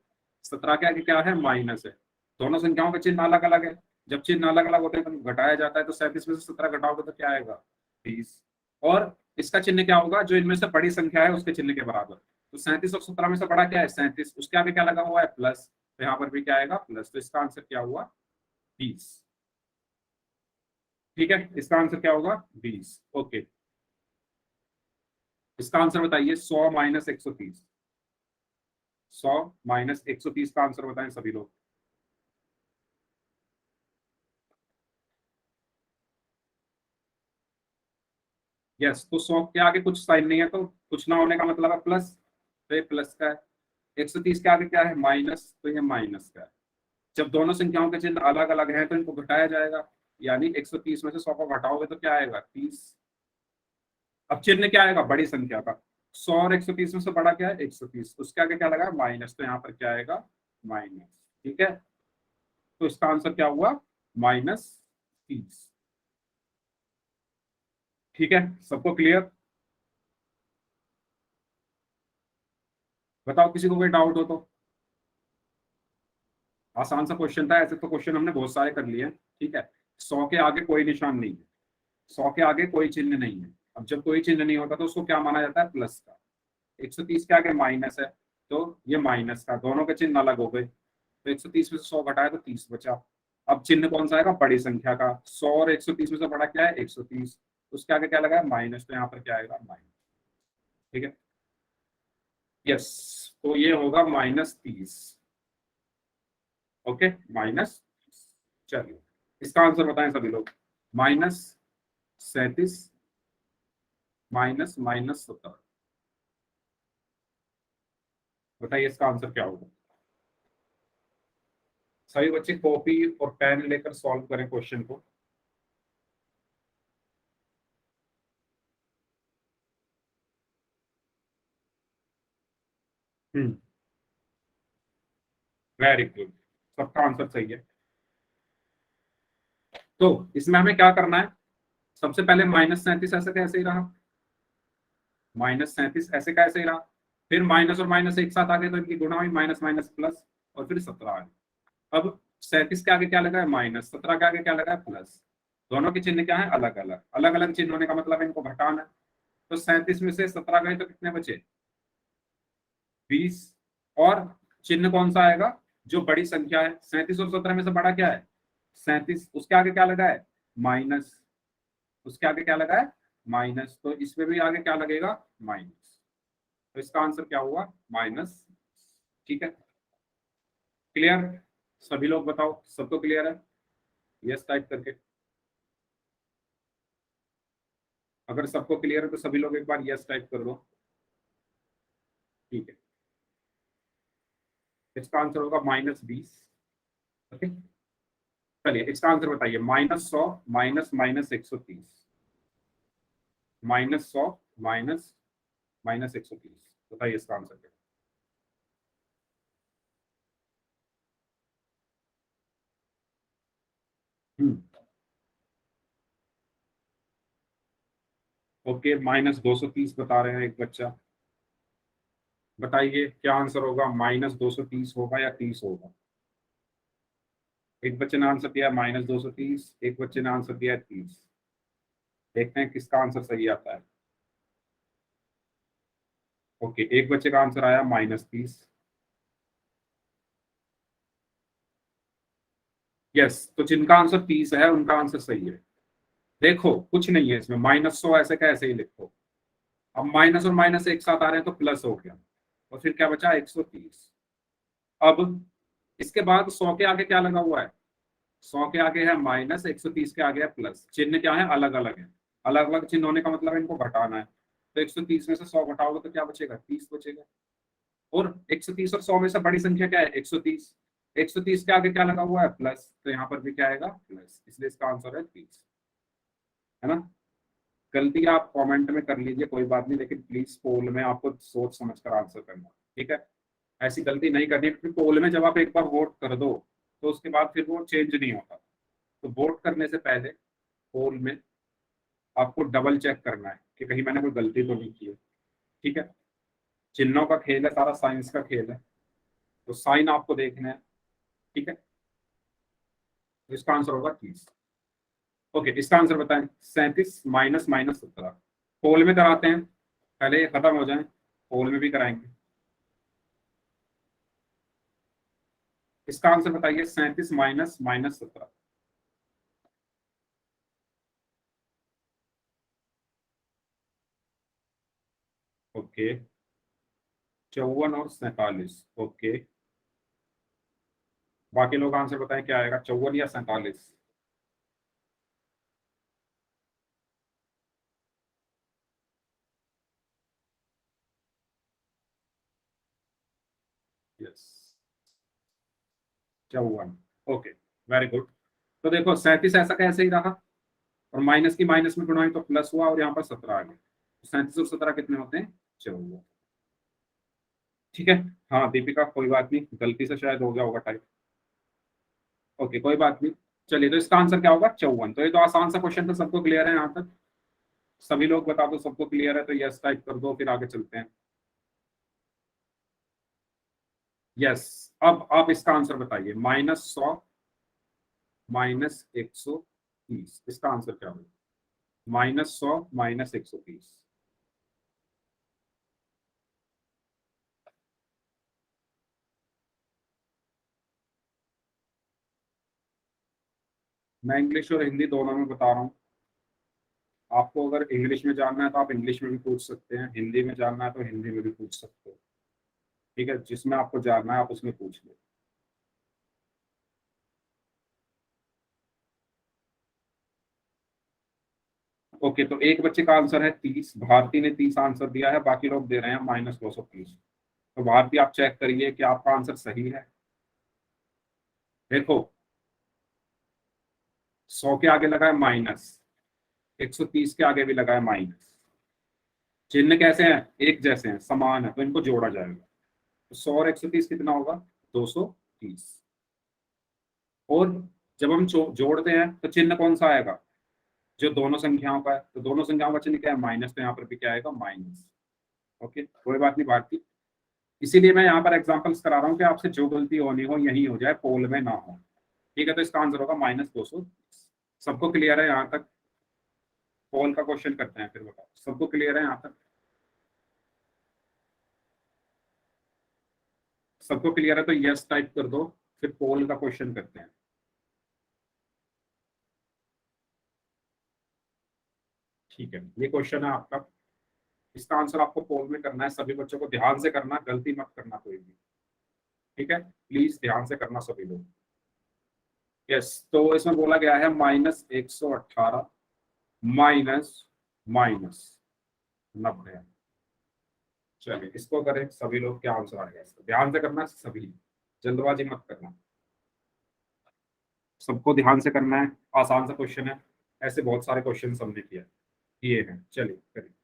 17 के आगे क्या है, माइनस है। दोनों संख्याओं के चिन्ह अलग अलग है, जब चिन्ह अलग अलग होते हैं तो घटाया जाता है। तो 37 में से 17 घटाओगे तो क्या आएगा 20, और इसका चिन्ह क्या होगा, जो इनमें से बड़ी संख्या है उसके चिन्ह के बराबर। तो 37 और 17 में से बड़ा क्या है 37, उसके आगे क्या लगा हुआ है प्लस, तो यहाँ पर भी क्या आएगा प्लस, तो इसका आंसर क्या हुआ 20। ठीक है, इसका आंसर क्या होगा 20। ओके, इसका आंसर बताइए 100 -130, 100 -130 का आंसर बताएं सभी लोग। यस, तो 100 के आगे कुछ साइन नहीं है तो कुछ ना होने का मतलब है प्लस, तो ये प्लस का है। 130 के आगे क्या है माइनस, तो ये माइनस का है। जब दोनों संख्याओं के चिन्ह अलग अलग हैं तो इनको घटाया जाएगा, यानी 130 में से 100 को घटाओगे तो क्या आएगा 30। अब चिन्ह क्या आएगा बड़ी संख्या का, 100 और 130 में से बड़ा क्या है 130, उसके आगे क्या लगा माइनस, तो यहाँ पर क्या आएगा माइनस। ठीक है, तो इसका आंसर क्या हुआ -30। ठीक है, सबको क्लियर। बताओ किसी को कोई डाउट हो तो। आसान सा क्वेश्चन था, ऐसे तो क्वेश्चन हमने बहुत सारे कर लिए हैं। ठीक है, 100 के आगे कोई निशान नहीं है, 100 के आगे कोई चिन्ह नहीं है। अब जब कोई चिन्ह नहीं होता तो उसको क्या माना जाता है प्लस का। 130 के आगे माइनस है तो ये माइनस का, दोनों के चिन्ह अलग हो गए, तो 130 में से 100 घटाया तो 30 बचा। अब चिन्ह कौन सा आएगा बड़ी संख्या का, 100 और 130 में से बड़ा क्या है 130, उसके आगे क्या लगा है माइनस, तो यहाँ पर क्या आएगा माइनस। ठीक है, यस, तो ये होगा -30। ओके, माइनस, चलिए इसका आंसर बताएं सभी लोग। -37 -17, बताइए इसका आंसर क्या होगा। सभी बच्चे कॉपी और पेन लेकर सॉल्व करें क्वेश्चन को। हम्म, वेरी गुड, सबका आंसर सही है। तो इसमें हमें क्या करना है, सबसे पहले -37 ऐसे कैसे ही रहा, -37 ऐसे कैसे ही रहा, फिर माइनस और माइनस एक साथ आ गए तो इनकी गुणा हुई, माइनस माइनस प्लस, और फिर 17 आ गए। अब 37 के आगे क्या लगा है माइनस, 17 के आगे क्या लगा है प्लस, दोनों के चिन्ह क्या है अलग अलग, अलग अलग चिन्ह होने का मतलब है इनको घटाना है। तो 37 में से 17 गए तो कितने बचे, 20। और चिन्ह कौन सा आएगा, जो बड़ी संख्या है, 37 और 17 में से बड़ा क्या है 37, उसके आगे क्या लगा है माइनस, उसके आगे क्या लगा है माइनस, तो इसमें भी आगे क्या लगेगा माइनस, तो इसका आंसर क्या हुआ माइनस। ठीक है, क्लियर, सभी लोग बताओ सबको क्लियर है, यस टाइप करके। अगर सबको क्लियर है तो सभी लोग एक बार यस टाइप कर दो। ठीक है, इसका आंसर होगा -20। ओके, चलिए इसका आंसर बताइए, -100 माइनस माइनस 130, -100 माइनस माइनस 130, बताइए इसका आंसर क्या। हम्म, ओके, -230 बता रहे हैं एक बच्चा, बताइए क्या आंसर होगा, -230 होगा या 30 होगा। एक बच्चे ने आंसर दिया -230, एक बच्चे ने आंसर दिया 30, देखते हैं किसका आंसर सही आता है। ओके, एक बच्चे का आंसर आया -30। यस, तो जिनका आंसर 30 है उनका आंसर सही है। देखो कुछ नहीं है इसमें, -100 ऐसे का ऐसे ही लिखो, अब माइनस और माइनस एक साथ आ रहे हैं तो प्लस हो गया, और फिर क्या बचा 130। अब इसके बाद 100 के आगे क्या लगा हुआ है, 100 के आगे है माइनस, 130 के आगे है प्लस, चिन्ह क्या है अलग अलग है, अलग अलग चिन्ह होने का मतलब है इनको घटाना है। तो 130 में से 100 घटाओगे तो क्या बचेगा 30 बचेगा, और 130 और 100 में से बड़ी संख्या क्या है 130, 130 के आगे क्या लगा हुआ है प्लस, तो यहाँ पर भी क्या आएगा प्लस, इसलिए इसका आंसर है 30, है ना। गलती आप कमेंट में कर लीजिए कोई बात नहीं, लेकिन प्लीज पोल में आपको सोच समझ कर आंसर करना, ठीक है। ऐसी गलती नहीं करनी, क्योंकि पोल में जब आप एक बार वोट कर दो तो उसके बाद फिर वो चेंज नहीं होता, तो वोट करने से पहले पोल में आपको डबल चेक करना है कि कहीं मैंने कोई गलती तो नहीं की है, ठीक है। चिन्हों का खेल है, सारा साइंस का खेल है, तो साइन आपको देखना है, ठीक है। तो इसका आंसर होगा 30। ओके, इसका आंसर बताएं, 37 माइनस माइनस 17, पोल में कराते हैं, पहले ये खत्म हो जाए पोल में भी कराएंगे। इसका आंसर बताइए, 37 माइनस माइनस 17। ओके, 54 और 47, ओके, बाकी लोग आंसर बताएं क्या आएगा, 54 या 47। Yes, 54, okay, very good. तो देखो 37 ऐसा कैसे ही रहा, और माइनस की माइनस में गुणा हुई तो प्लस हुआ, और यहाँ पर 17 आ गया, 37 और 17 कितने होते हैं 54, ठीक है। हाँ दीपिका, कोई बात नहीं, गलती से शायद हो गया होगा टाइप, ओके कोई बात नहीं। चलिए, तो इसका आंसर क्या होगा 54, तो ये तो आसान सा क्वेश्चन था, सबको क्लियर है यहाँ तक, सभी लोग बता दो सबको क्लियर है तो यस टाइप कर दो, फिर आगे चलते हैं। यस, अब आप इसका आंसर बताइए, -100 -130, इसका आंसर क्या होगा, -100 -130। मैं इंग्लिश और हिंदी दोनों में बता रहा हूँ, आपको अगर इंग्लिश में जानना है तो आप इंग्लिश में भी पूछ सकते हैं, हिंदी में जानना है तो हिंदी में भी पूछ सकते हो, ठीक है, जिसमें आपको जानना है आप उसमें पूछ लो। ओके, तो एक बच्चे का आंसर है 30, भारती ने 30 आंसर दिया है, बाकी लोग दे रहे हैं -230। तो भारती आप चेक करिए कि आपका आंसर सही है। देखो 100 के आगे लगा है माइनस, 130 के आगे भी लगा है माइनस। चिन्ह कैसे हैं? एक जैसे हैं, समान है, तो इनको जोड़ा जाएगा। तो 100 और 130 कितना होगा? 230। और जब हम जोड़ते हैं तो चिन्ह कौन सा आएगा? जो दोनों संख्याओं का है, तो दोनों संख्याओं का चिन्ह क्या है? माइनस, तो यहाँ पर भी क्या आएगा? माइनस। ओके, कोई बात नहीं भारती। इसीलिए मैं यहाँ पर एग्जांपल्स करा रहा हूँ कि आपसे जो गलती होनी हो यही हो जाए, पोल में ना हो। ठीक है, तो इसका आंसर होगा -200। सबको क्लियर है यहाँ तक? पोल का क्वेश्चन करते हैं फिर, बताओ सबको क्लियर है यहाँ तक? सबको क्लियर है तो यस टाइप कर दो, फिर पोल का क्वेश्चन करते हैं। ठीक है, ये क्वेश्चन है आपका। इसका आंसर आपको पोल में करना है, सभी बच्चों को ध्यान से करना, गलती मत करना कोई भी। ठीक है, प्लीज ध्यान से करना सभी लोग। यस, तो इसमें बोला गया है -118 माइनस माइनस 90। चलिए इसको करें सभी लोग, क्या आंसर आएगा इसका? ध्यान से करना सभी, जल्दबाजी मत करना, सबको ध्यान से करना है। आसान सा क्वेश्चन है, ऐसे बहुत सारे क्वेश्चन हमने किया ये हैं। चलिए करिए।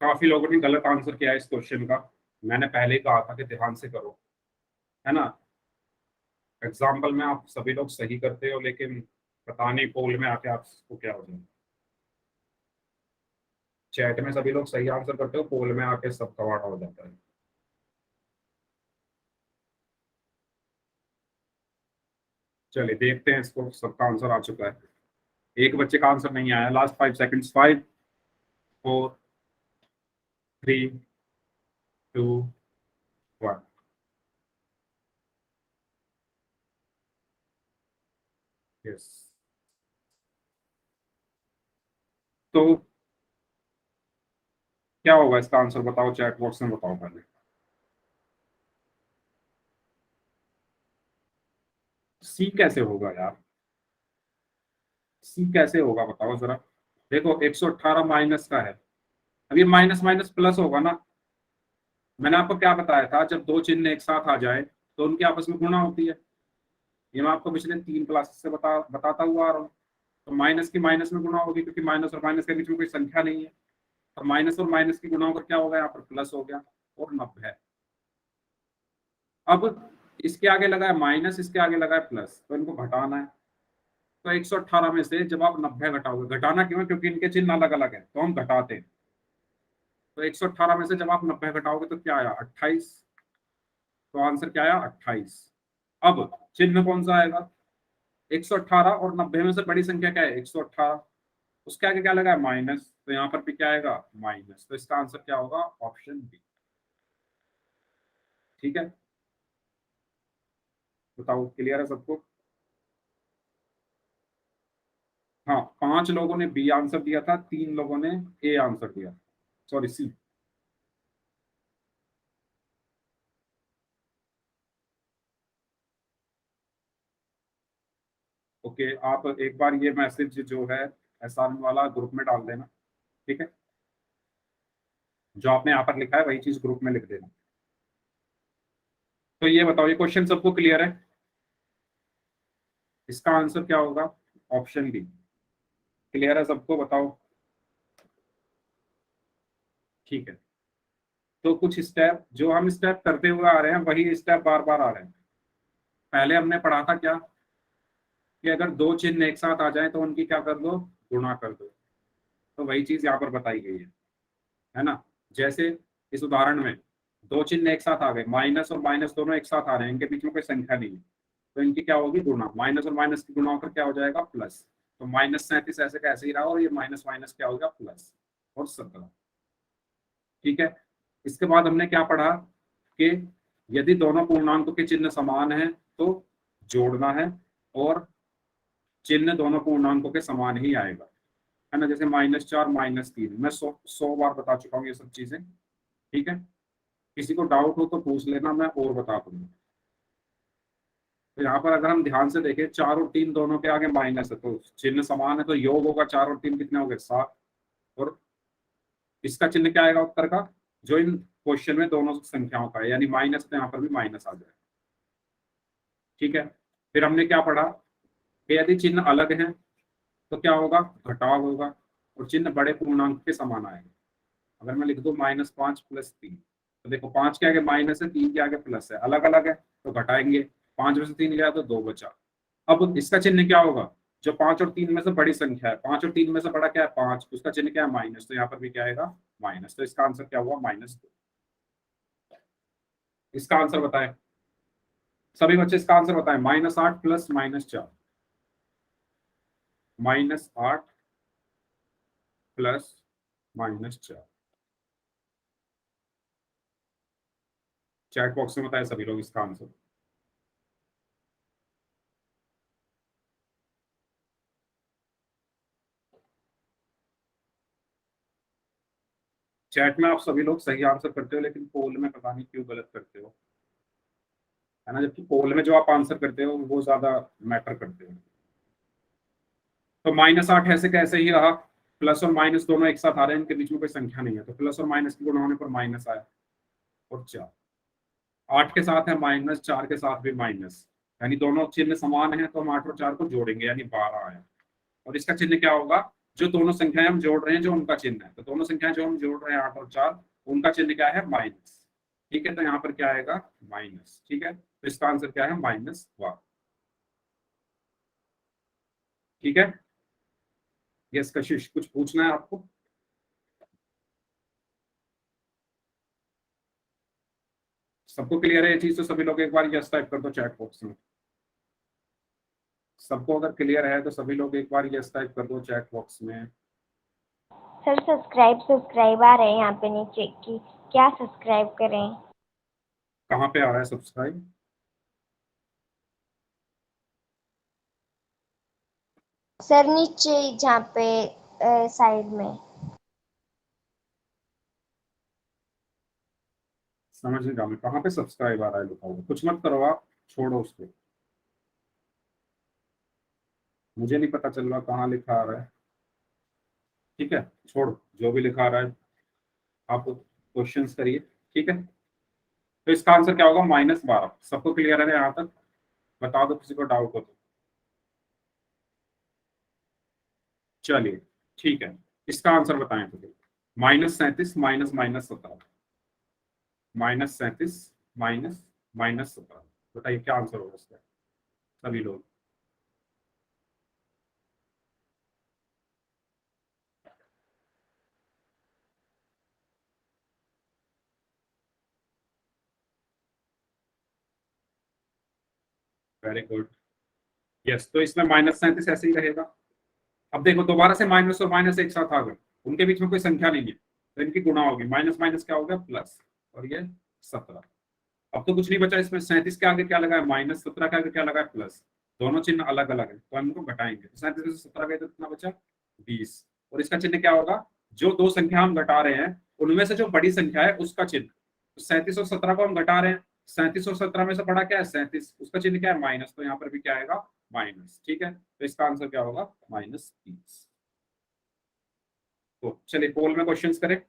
काफी लोगों ने गलत आंसर किया है इस क्वेश्चन का। मैंने पहले ही कहा था कि ध्यान से करो, है ना। एग्जाम्पल में आप सभी लोग सही करते हो, लेकिन पता नहीं पोल में आके आपको क्या हो जाए। चैट में सभी लोग सही आंसर करते हो, पोल में आके सब कवाड़ा हो जाता है। चलिए देखते हैं इसको, सबका आंसर आ चुका है। एक बच्चे का आंसर नहीं आया। Last 5 seconds. 5, 4, 3, 2, 1। यस, तो क्या होगा इसका आंसर? बताओ, चैट बॉक्स में बताओ पहले। सी कैसे होगा यार? सी कैसे होगा बताओ जरा। देखो 118 माइनस का है, अब ये माइनस माइनस प्लस होगा ना। मैंने आपको क्या बताया था, जब दो चिन्ह एक साथ आ जाए तो उनकी आपस में गुणा होती है। ये मैं आपको पिछले 3 क्लास से बताता हुआ आ रहा हूँ। तो माइनस की माइनस में गुणा होगी, क्योंकि माइनस और माइनस के बीच में कोई संख्या नहीं है। तो माइनस और माइनस की गुणा होकर क्या होगा? यहाँ पर प्लस हो गया, और 90। अब इसके आगे लगा है माइनस, इसके आगे लगा है प्लस, तो इनको घटाना है। तो 118 में से जब आप 90 घटाओगे, घटाना क्यों है? क्योंकि इनके चिन्ह अलग अलग है, तो हम घटाते हैं। तो 118 में से जब आप 90 घटाओगे तो क्या आया? 28। तो आंसर क्या आया? 28। अब चिन्ह कौन सा आएगा? 118, और 90 में से बड़ी संख्या क्या है? 118। उसके आगे क्या लगा है? माइनस, तो यहाँ पर भी क्या आएगा? माइनस। तो इसका आंसर क्या होगा? Option B. ठीक है, बताओ क्लियर है सबको? हाँ, 5 लोगों ने बी आंसर दिया था, 3 लोगों ने ए आंसर दिया, सॉरी सी। ओके, आप एक बार ये मैसेज जो है एसआर वाला ग्रुप में डाल देना। ठीक है, जो आपने यहाँ पर लिखा है वही चीज ग्रुप में लिख देना। तो ये बताओ, ये क्वेश्चन सबको क्लियर है? इसका आंसर क्या होगा? Option D. क्लियर है सबको? बताओ। ठीक है, तो कुछ स्टेप जो हम स्टेप करते हुए आ रहे हैं, वही स्टेप बार बार आ रहे हैं। पहले हमने पढ़ा था क्या, कि अगर दो चिन्ह एक साथ आ जाए तो उनकी क्या कर दो? गुणा कर दो। तो वही चीज यहाँ पर बताई गई है ना। जैसे इस उदाहरण में दो चिन्ह एक साथ आ गए, माइनस और माइनस दोनों एक साथ आ रहे हैं, इनके बीच में कोई संख्या नहीं है। तो इनकी क्या होगी, गुणा, माइनस और माइनस की गुणा होकर क्या हो जाएगा, प्लस। तो -37 ऐसे का ऐसे ही रहा, और ये माइनस माइनस क्या होगा, प्लस, और 17। ठीक है। इसके बाद हमने क्या पढ़ा कि यदि दोनों पूर्णांकों के चिन्ह समान है तो जोड़ना है, और चिन्ह दोनों पूर्णांकों के समान ही आएगा, है ना। जैसे -4 -3, मैं 100 बार बता चुका हूँ ये सब चीजें। ठीक है। किसी को डाउट हो तो पूछ लेना, मैं और बता दूंगा। तो यहाँ पर अगर हम ध्यान से देखें, 4 और 3 दोनों के आगे माइनस है, तो चिन्ह समान है, तो योग होगा 4 और 3 कितने हो गए, 7। और इसका चिन्ह क्या आएगा उत्तर का, जो इन क्वेश्चन में दोनों संख्याओं का है, यानी माइनस, तो यहाँ पर भी माइनस आ जाए। ठीक है। फिर हमने क्या पढ़ा कि यदि चिन्ह अलग है तो क्या होगा, घटाव होगा, और चिन्ह बड़े पूर्णांक के समान आएगा। अगर मैं लिख दूं -5 + 3, तो देखो 5 के आगे माइनस है, 3 के आगे प्लस है, अलग अलग है तो घटाएंगे। 5 में से 3 गया तो 2 बचा। अब इसका चिन्ह क्या होगा, जो 5 और 3 में से बड़ी संख्या है, 5 और 3 में से बड़ा क्या है, 5, उसका चिन्ह क्या है, माइनस, तो यहाँ पर भी क्या आएगा, माइनस। तो इसका आंसर क्या हुआ, -2। इसका आंसर बताएं सभी बच्चे, इसका आंसर बताएं। -8 + -4, -8 + -4। चैट बॉक्स में बताएं सभी लोग इसका आंसर। चैट में आप सभी लोग सही आंसर करते हो, लेकिन पोल में पता नहीं क्यों गलत करते हो, है ना। जबकि पोल में जो आप आंसर करते हो वो ज्यादा मैटर करते हो। तो -8 ऐसे कैसे ही रहा, प्लस और माइनस दोनों एक साथ आ रहे हैं, इनके बीच में कोई संख्या नहीं है, तो प्लस और माइनस की गुणा होने पर माइनस आया। और 4, 8 के साथ है माइनस, 4 के साथ भी माइनस, यानी दोनों चिन्ह समान है, तो हम 8 और 4 को जोड़ेंगे, यानी 12 आया। और इसका चिन्ह क्या होगा, जो दोनों संख्याएं हम जोड़ रहे हैं, जो उनका चिन्ह है, तो दोनों संख्याएं जो हम जोड़ रहे हैं 8 और 4, उनका चिन्ह क्या है, माइनस। ठीक है। तो यहाँ पर क्या आएगा, माइनस। ठीक है। तो इसका आंसर क्या है, -1। ठीक है। यस कशिश, कुछ पूछना है आपको। सबको क्लियर है ये चीज, तो सभी लोग एक बार यस टाइप कर दो चैट बॉक्स में। सबको अगर क्लियर है तो सभी लोग एक बार यस टाइप कर दो चैट बॉक्स में। सर सब्सक्राइब आ रहे हैं यहाँ पे नीचे कि क्या सब्सक्राइब करें। कहाँ पे आ रहा है सब्सक्राइब, सर नीचे जहाँ पे साइड में। समझ नहीं रहा मैं, कहाँ पे सब्सक्राइब आ रहा है लिखा हुआ, कुछ मत करो आप, छोड़ो उसको, मुझे नहीं पता चल रहा कहाँ लिखा आ रहा है। ठीक है, छोड़ो जो भी लिखा आ रहा है, आप क्वेश्चंस करिए। ठीक है। तो इसका आंसर क्या होगा, -12। सबको क्लियर है यहाँ तक, बता दो किसी को डाउट हो तो। चलिए ठीक है, इसका आंसर बताएं तो। -37 माइनस -17, -37 माइनस -17, बताइए क्या आंसर होगा इसका, सभी लोग। Very good. यस, तो इसमें -37 ऐसे ही रहेगा। अब देखो दोबारा से माइनस और माइनस एक साथ आ गए, उनके बीच में कोई संख्या नहीं है, तो इनकी गुणा होगी, माइनस माइनस क्या होगा, प्लस, और ये 17। अब तो कुछ नहीं बचा इसमें, 37 के आगे क्या लगा है माइनस, 17 के आगे क्या लगा है प्लस, दोनों चिन्ह अलग अलग है, तो हम इनको घटाएंगे। 37 में से 17 गए तो कितना बचा, 20। और इसका चिन्ह क्या होगा, जो दो संख्या हम घटा रहे हैं उनमें से जो बड़ी संख्या है उसका चिन्ह। तो 37 और 17 को हम घटा रहे हैं, 37 और 17 में से बड़ा क्या है, 37, उसका चिन्ह क्या है, माइनस, तो यहाँ पर भी क्या आएगा, माइनस। ठीक है। तो इसका आंसर क्या होगा, -30। तो चलिए पोल में क्वेश्चंस करें,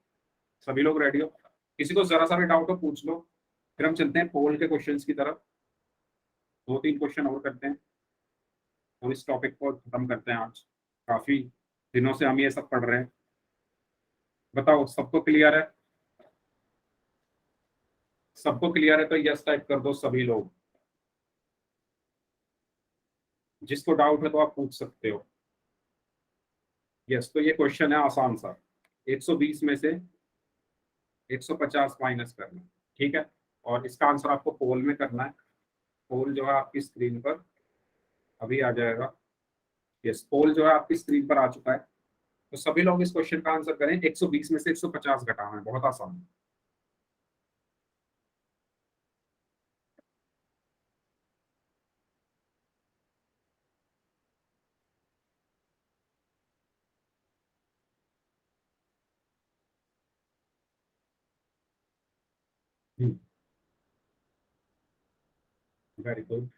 सभी लोग रेडी हो, किसी को जरा सा भी डाउट हो पूछ लो, फिर हम चलते हैं पोल के क्वेश्चंस की तरफ। 2-3 क्वेश्चन और करते हैं और इस टॉपिक को खत्म करते हैं आज, काफी दिनों से हम ये सब पढ़ रहे हैं। बताओ सबको क्लियर है, सबको क्लियर है तो यस टाइप कर दो सभी लोग, जिसको डाउट है तो आप पूछ सकते हो। यस, तो ये क्वेश्चन है आसान सा, 120 में से 150 माइनस करना। ठीक है। और इसका आंसर आपको पोल में करना है। पोल जो है आपकी स्क्रीन पर अभी आ जाएगा। यस, पोल जो है आपकी स्क्रीन पर आ चुका है। तो सभी लोग इस क्वेश्चन का आंसर करें। 120 में से 150 घटाना है, बहुत आसान है। Very good.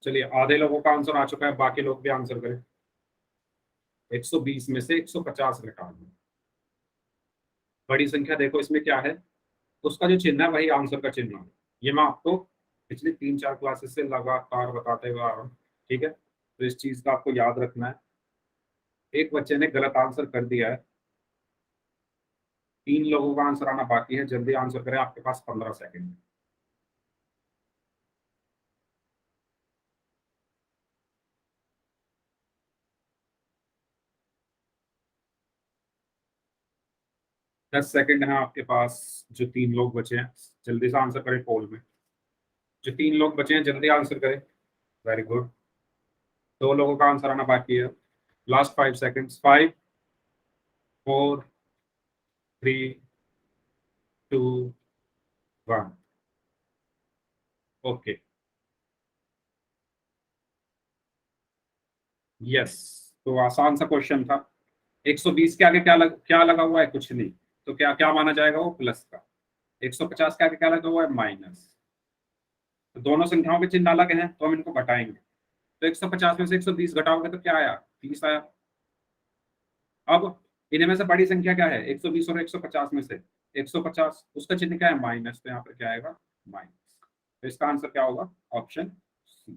चलिए, आधे लोगों का आंसर आ चुका है, बाकी लोग भी आंसर करें। 120 में से 150 घटाना। बड़ी संख्या देखो इसमें क्या है, उसका जो चिन्ह है वही आंसर का चिन्ह है। ये मैं आपको पिछले 3-4 क्लासेस से लगातार बताते हुए आ रहा हूँ। ठीक है, तो इस चीज का आपको याद रखना है। एक बच्चे ने गलत आंसर कर दिया है, 3 लोगों का आंसर आना बाकी है। जल्दी आंसर करें, आपके पास 15 सेकंड। दस सेकंड है आपके पास। जो 3 लोग बचे हैं, जल्दी से आंसर करें पोल में। जो 3 लोग बचे हैं जल्दी आंसर करें। Very good. 2 लोगों का आंसर आना बाकी है। Last 5 seconds. 5, 4, 3, 2, 1। ओके। यस, तो आसान सा क्वेश्चन था। 120 के आगे क्या लगा हुआ है? कुछ नहीं। तो क्या क्या माना जाएगा? वो प्लस का। 150 के आगे क्या लगा हुआ है? माइनस। तो दोनों संख्याओं के चिन्ह अलग हैं, तो हम इनको घटाएंगे। तो 150 में से 120 घटाओगे तो क्या आया? 30 आया। अब इनमें में से बड़ी संख्या क्या है? 120 और 150 में से 150, उसका चिन्ह क्या है? माइनस। तो यहाँ पर क्या आएगा? माइनस। तो इसका आंसर क्या होगा? Option C,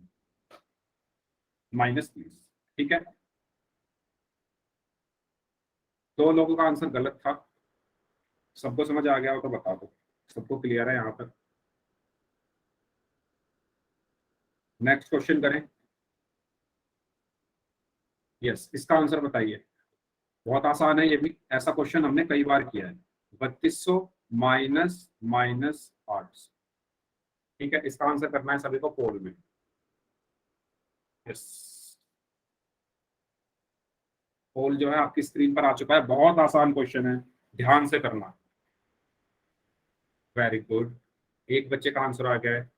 -30। ठीक है, 2 लोगों का आंसर गलत था। सबको समझ आ गया हो तो बता दो। सबको क्लियर है यहाँ पर? नेक्स्ट क्वेश्चन करें। यस, इसका आंसर बताइए। बहुत आसान है ये भी, ऐसा क्वेश्चन हमने कई बार किया है। 3200 माइनस माइनस 800। ठीक है, इसका आंसर करना है सभी को पोल में। यस, पोल जो है आपकी स्क्रीन पर आ चुका है। बहुत आसान क्वेश्चन है, ध्यान से करना। Very good. एक बच्चे का आंसर आ गया है।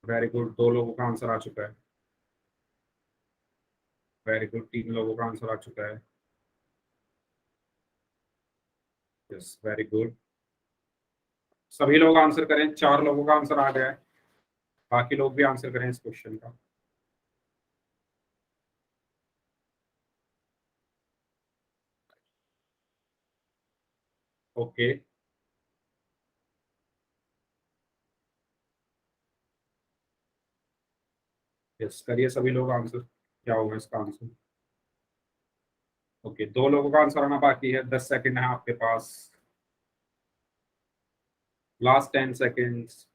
Very good. 2 लोगों का आंसर आ चुका है। Very good. 3 लोगों का आंसर आ चुका है। Yes, very good. सभी लोग आंसर करें। 4 लोगों का आंसर आ गया है, बाकी लोग भी आंसर करें इस क्वेश्चन का। ओके। यस, करिए सभी लोग आंसर। क्या होगा इसका आंसर? ओके, 2 लोगों का आंसर आना बाकी है। 10 सेकंड है आपके पास। Last 10 seconds.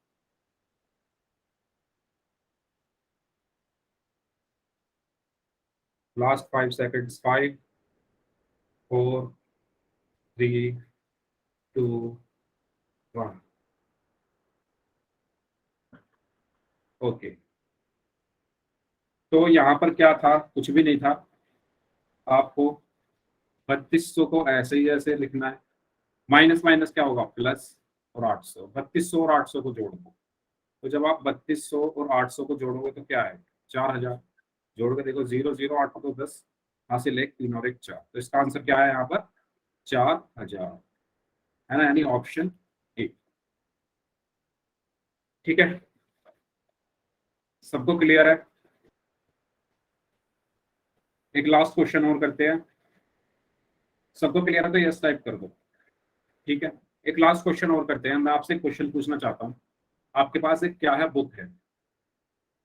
Last 5 seconds. 5, 4, 3, 2, 1। Okay, तो यहाँ पर क्या था? कुछ भी नहीं था। आपको 3200 को ऐसे ही ऐसे लिखना है। माइनस माइनस क्या होगा? प्लस। और 800, 3200 और 800 को जोड़ दो। तो जब आप 3200 और 800 को जोड़ोगे तो क्या है? 4000। जोड़ के देखो, 0 0 8 को 10, हासिल 1 3 और 1 4। तो इसका आंसर क्या है यहाँ पर? 4000, है ना? यानी ऑप्शन ए। ठीक है, सबको क्लियर है? एक लास्ट क्वेश्चन और करते हैं। सबको क्लियर है तो यस टाइप कर दो। ठीक है, एक लास्ट क्वेश्चन और करते हैं। मैं आपसे एक क्वेश्चन पूछना चाहता हूँ। आपके पास एक क्या है? बुक है।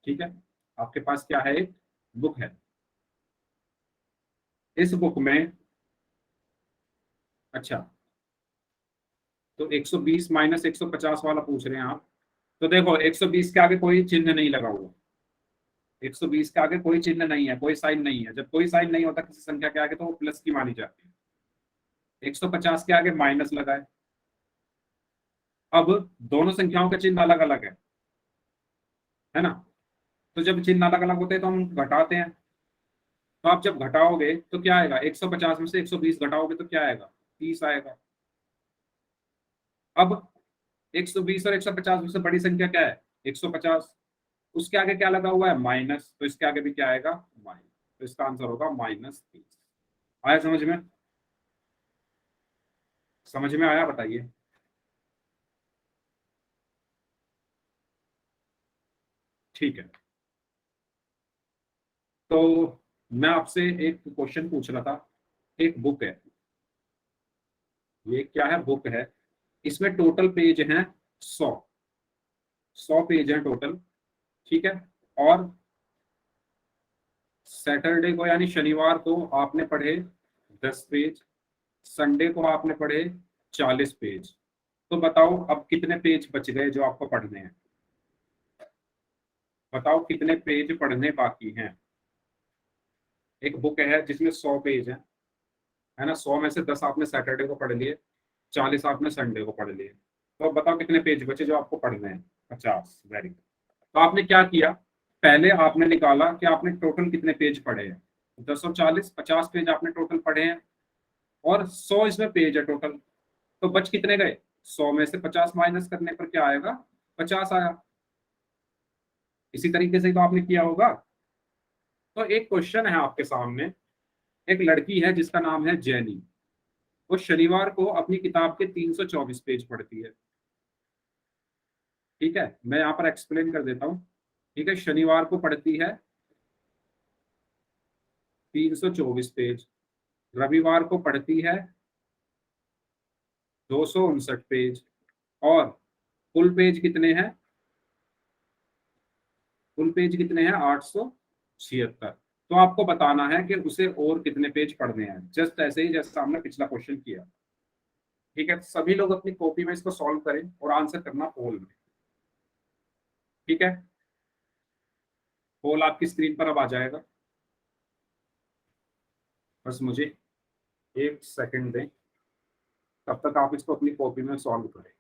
ठीक है, आपके पास क्या है? एक बुक है। इस बुक में, अच्छा, तो 120 माइनस 150 वाला पूछ रहे हैं आप। तो देखो 120 के आगे कोई चिन्ह नहीं लगा हुआ, 120 के आगे कोई चिन्ह नहीं है, कोई साइन नहीं है। जब कोई साइन नहीं होता किसी संख्या के आगे तो वो प्लस की मानी जाती है। 150 के आगे माइनस लगा है। अब दोनों संख्याओं का चिन्ह अलग अलग है ना। तो जब चिन्ह अलग अलग होते हैं तो हम घटाते हैं। तो आप जब घटाओगे तो क्या आएगा, 150 में से 120 घटाओगे तो क्या आएगा, 30 आएगा। अब 120 और 150 में से बड़ी संख्या क्या है, 150। उसके आगे क्या लगा हुआ है, माइनस, तो इसके आगे भी क्या आएगा, माइनस। तो इसका आंसर होगा -30। आया समझ में, समझ में आया, बताइए। ठीक है, तो मैं आपसे एक क्वेश्चन पूछ रहा था। एक बुक है, ये क्या है, बुक है। इसमें टोटल पेज हैं 100, 100 पेज हैं टोटल। ठीक है। और सैटरडे को यानी शनिवार को आपने पढ़े 10 पेज, संडे को आपने पढ़े 40 पेज। तो बताओ अब कितने पेज बच गए जो आपको पढ़ने हैं, बताओ कितने पेज पढ़ने बाकी हैं। एक बुक है जिसमें 100 पेज है ना। 100 में से 10 आपने सैटरडे को पढ़ लिए, 40 आपने संडे को पढ़ लिए। तो अब बताओ कितने पेज बचे जो आपको पढ़ने हैं, 50। Very good. तो आपने क्या किया, पहले आपने निकाला कि आपने टोटल कितने पेज पढ़े हैं। 10 और 40, 50 पेज आपने टोटल पढ़े हैं, और 100 इसमें पेज है टोटल। तो बच कितने गए, 100 में से 50 माइनस करने पर क्या आएगा, 50 आया। इसी तरीके से तो आपने किया होगा। तो एक क्वेश्चन है आपके सामने। एक लड़की है जिसका नाम है जैनी। वो शनिवार को अपनी किताब के 324 पेज पढ़ती है। ठीक है, मैं यहाँ पर एक्सप्लेन कर देता हूँ। ठीक है, शनिवार को पढ़ती है 324 पेज, रविवार को पढ़ती है 259 पेज, और कुल पेज कितने हैं, कुल पेज कितने हैं 876। तो आपको बताना है कि उसे और कितने पेज पढ़ने हैं, जस्ट ऐसे ही जैसे हमने पिछला क्वेश्चन किया। ठीक है, सभी लोग अपनी कॉपी में इसको सॉल्व करें और आंसर करना पोल में। ठीक है, पोल आपकी स्क्रीन पर अब आ जाएगा। बस मुझे 1 सेकंड दें, तब तक आप इसको अपनी कॉपी में सॉल्व करें।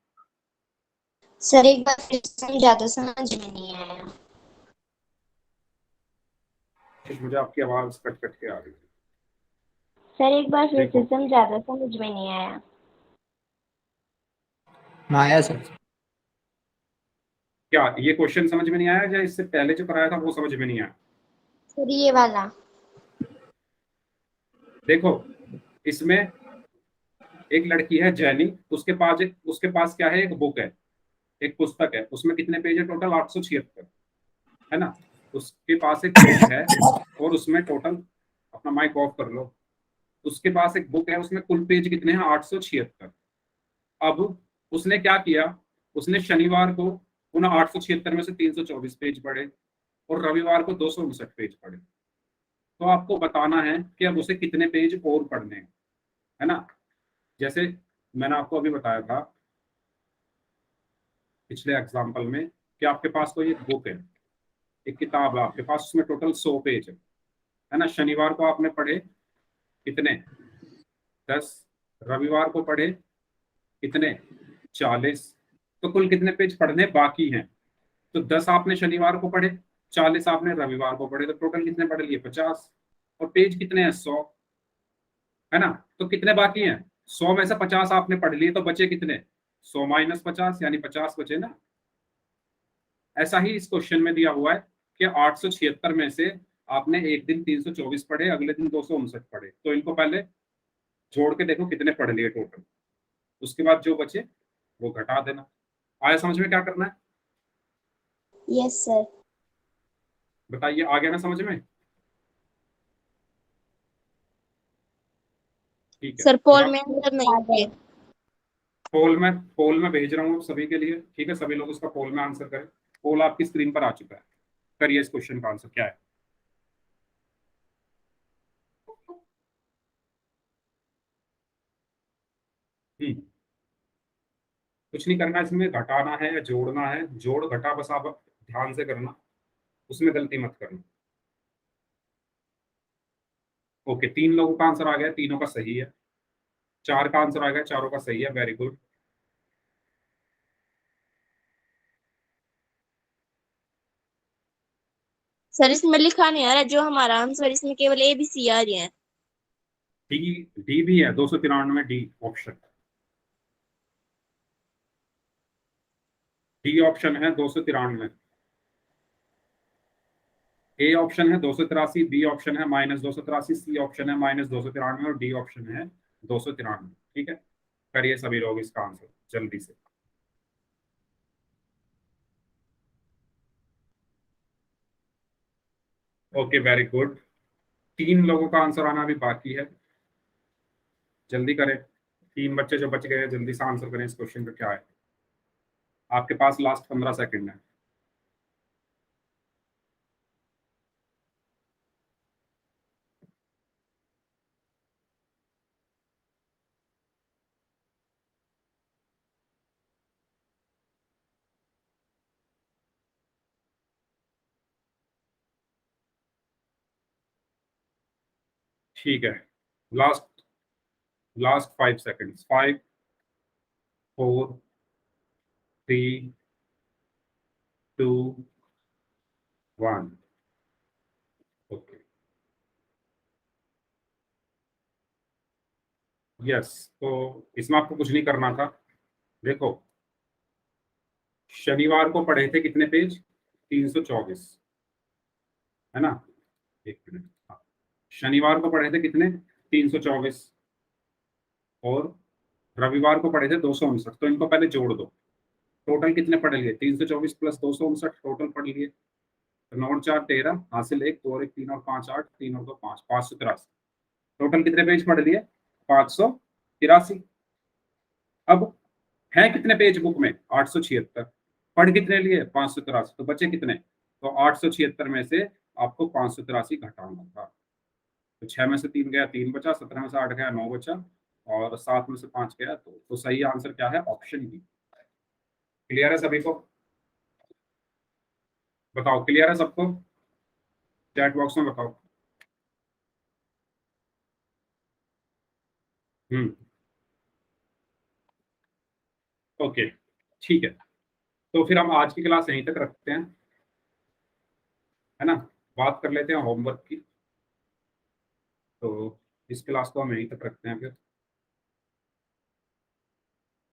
सर एक बार फिर समझा दो, समझ में नहीं आया। कुछ मुझे आपकी आवाज कट कट के आ रही है। सर एक बार फिर से देखो, समझा दो, समझ में नहीं आया। आया सर। क्या ये क्वेश्चन समझ में नहीं आया, या इससे पहले जो कराया था वो समझ में नहीं आया। सर ये वाला। देखो, इसमें एक लड़की है जैनी, उसके पास क्या है, एक बुक है, एक पुस्तक है। उसमें कितने पेज है टोटल, 876, है ना। उसके पास एक बुक है, और उसमें टोटल, अपना माइक ऑफ कर लो। उसके पास एक बुक है, उसमें कुल पेज कितने हैं, 876। अब उसने क्या किया, उसने शनिवार को उन 876 में से 324 पेज पढ़े, और रविवार को 259 पेज पढ़े। तो आपको बताना है कि अब उसे कितने पेज और पढ़ने हैं, है ना। जैसे मैंने आपको अभी बताया था पिछले एग्जाम्पल में, कि आपके पास कोई एक बुक है, एक किताब है आपके पास, उसमें टोटल 100 पेज है ना। शनिवार को आपने पढ़े कितने, 10, रविवार को पढ़े कितने, 40। तो कुल कितने पेज पढ़ने बाकी हैं, तो 10 आपने शनिवार को पढ़े, 40 आपने रविवार को पढ़े, तो टोटल कितने पढ़ लिए, 50। और पेज कितने हैं, 100, है ना। तो कितने बाकी हैं, 100 में से 50 आपने पढ़ लिए, तो बचे कितने, 100 माइनस 50, यानी 50 बचे ना। ऐसा ही इस क्वेश्चन में दिया हुआ है कि 876 में से आपने एक दिन 324 पढ़े, अगले दिन 259 पढ़े। तो इनको पहले जोड़ के देखो कितने पढ़ लिए टोटल, उसके बाद जो बचे वो घटा देना। आया समझ में क्या करना है, यस सर। बताइए, आ गया ना समझ में। ठीक है, सर मैं पोल आप में आंसर नहीं है। पोल में भेज रहा हूँ सभी के लिए। ठीक है, सभी लोग उसका पोल में आंसर करें। पोल आपकी स्क्रीन पर आ चुका है, करिए इस क्वेश्चन का आंसर क्या है। कुछ नहीं करना, इसमें घटाना है या जोड़ना है, जोड़ घटा बस आप ध्यान से करना, उसमें गलती मत करना। ओके, 3 लोगों का आंसर आ गया, तीनों का सही है। 4 का आंसर आ गया, चारों का सही है, वेरी गुड। सर इसमें लिखा नहीं आ रहा जो हमारा आंसर, इसमें केवल ए बी सी आ रही है। डी, डी भी है 293, डी ऑप्शन, डी ऑप्शन है 293। ए ऑप्शन है 283, बी ऑप्शन है -283, सी ऑप्शन है -293 और डी ऑप्शन है 293। ठीक है, करिए सभी लोग इसका आंसर जल्दी से। Okay, very good. 3 लोगों का आंसर आना भी बाकी है, जल्दी करें। 3 बच्चे जो बच गए हैं, जल्दी से आंसर करें इस क्वेश्चन का क्या है। आपके पास लास्ट 15 सेकंड है। ठीक है, last last 5 seconds, 5, 4, 3, 2, 1। Okay, yes. तो इसमें आपको कुछ नहीं करना था। देखो, शनिवार को पढ़े थे कितने पेज? 324, है ना? एक मिनट, हाँ। शनिवार को पढ़े थे कितने? 324। और रविवार को पढ़े थे 259। तो इनको पहले जोड़ दो, टोटल कितने पढ़ लिए? 324 प्लस 259 टोटल पढ़ लिए। तो 9 और 4 13, हासिल 1, 2 और 1 3 और 5 8, 3 और 2 5, 583। टोटल कितने पेज पढ़ लिए? 583। अब है कितने पेज बुक में? 876। पढ़ कितने लिए? 583। तो बचे कितने? तो 876 में से आपको 583 घटाना था। तो 6 में से 3 गया, 3 बचा, 17 में से 8 गया, 9 बचा, और 7 में से 5 गया, तो सही आंसर क्या है? Option B. क्लियर है सभी को? बताओ, क्लियर है सबको? चैट बॉक्स में बताओ। हम्म, ओके, ठीक है। तो फिर हम आज की क्लास यहीं तक रखते हैं, है ना? बात कर लेते हैं होमवर्क की। तो इस क्लास को हम यहीं तक रखते हैं फिर।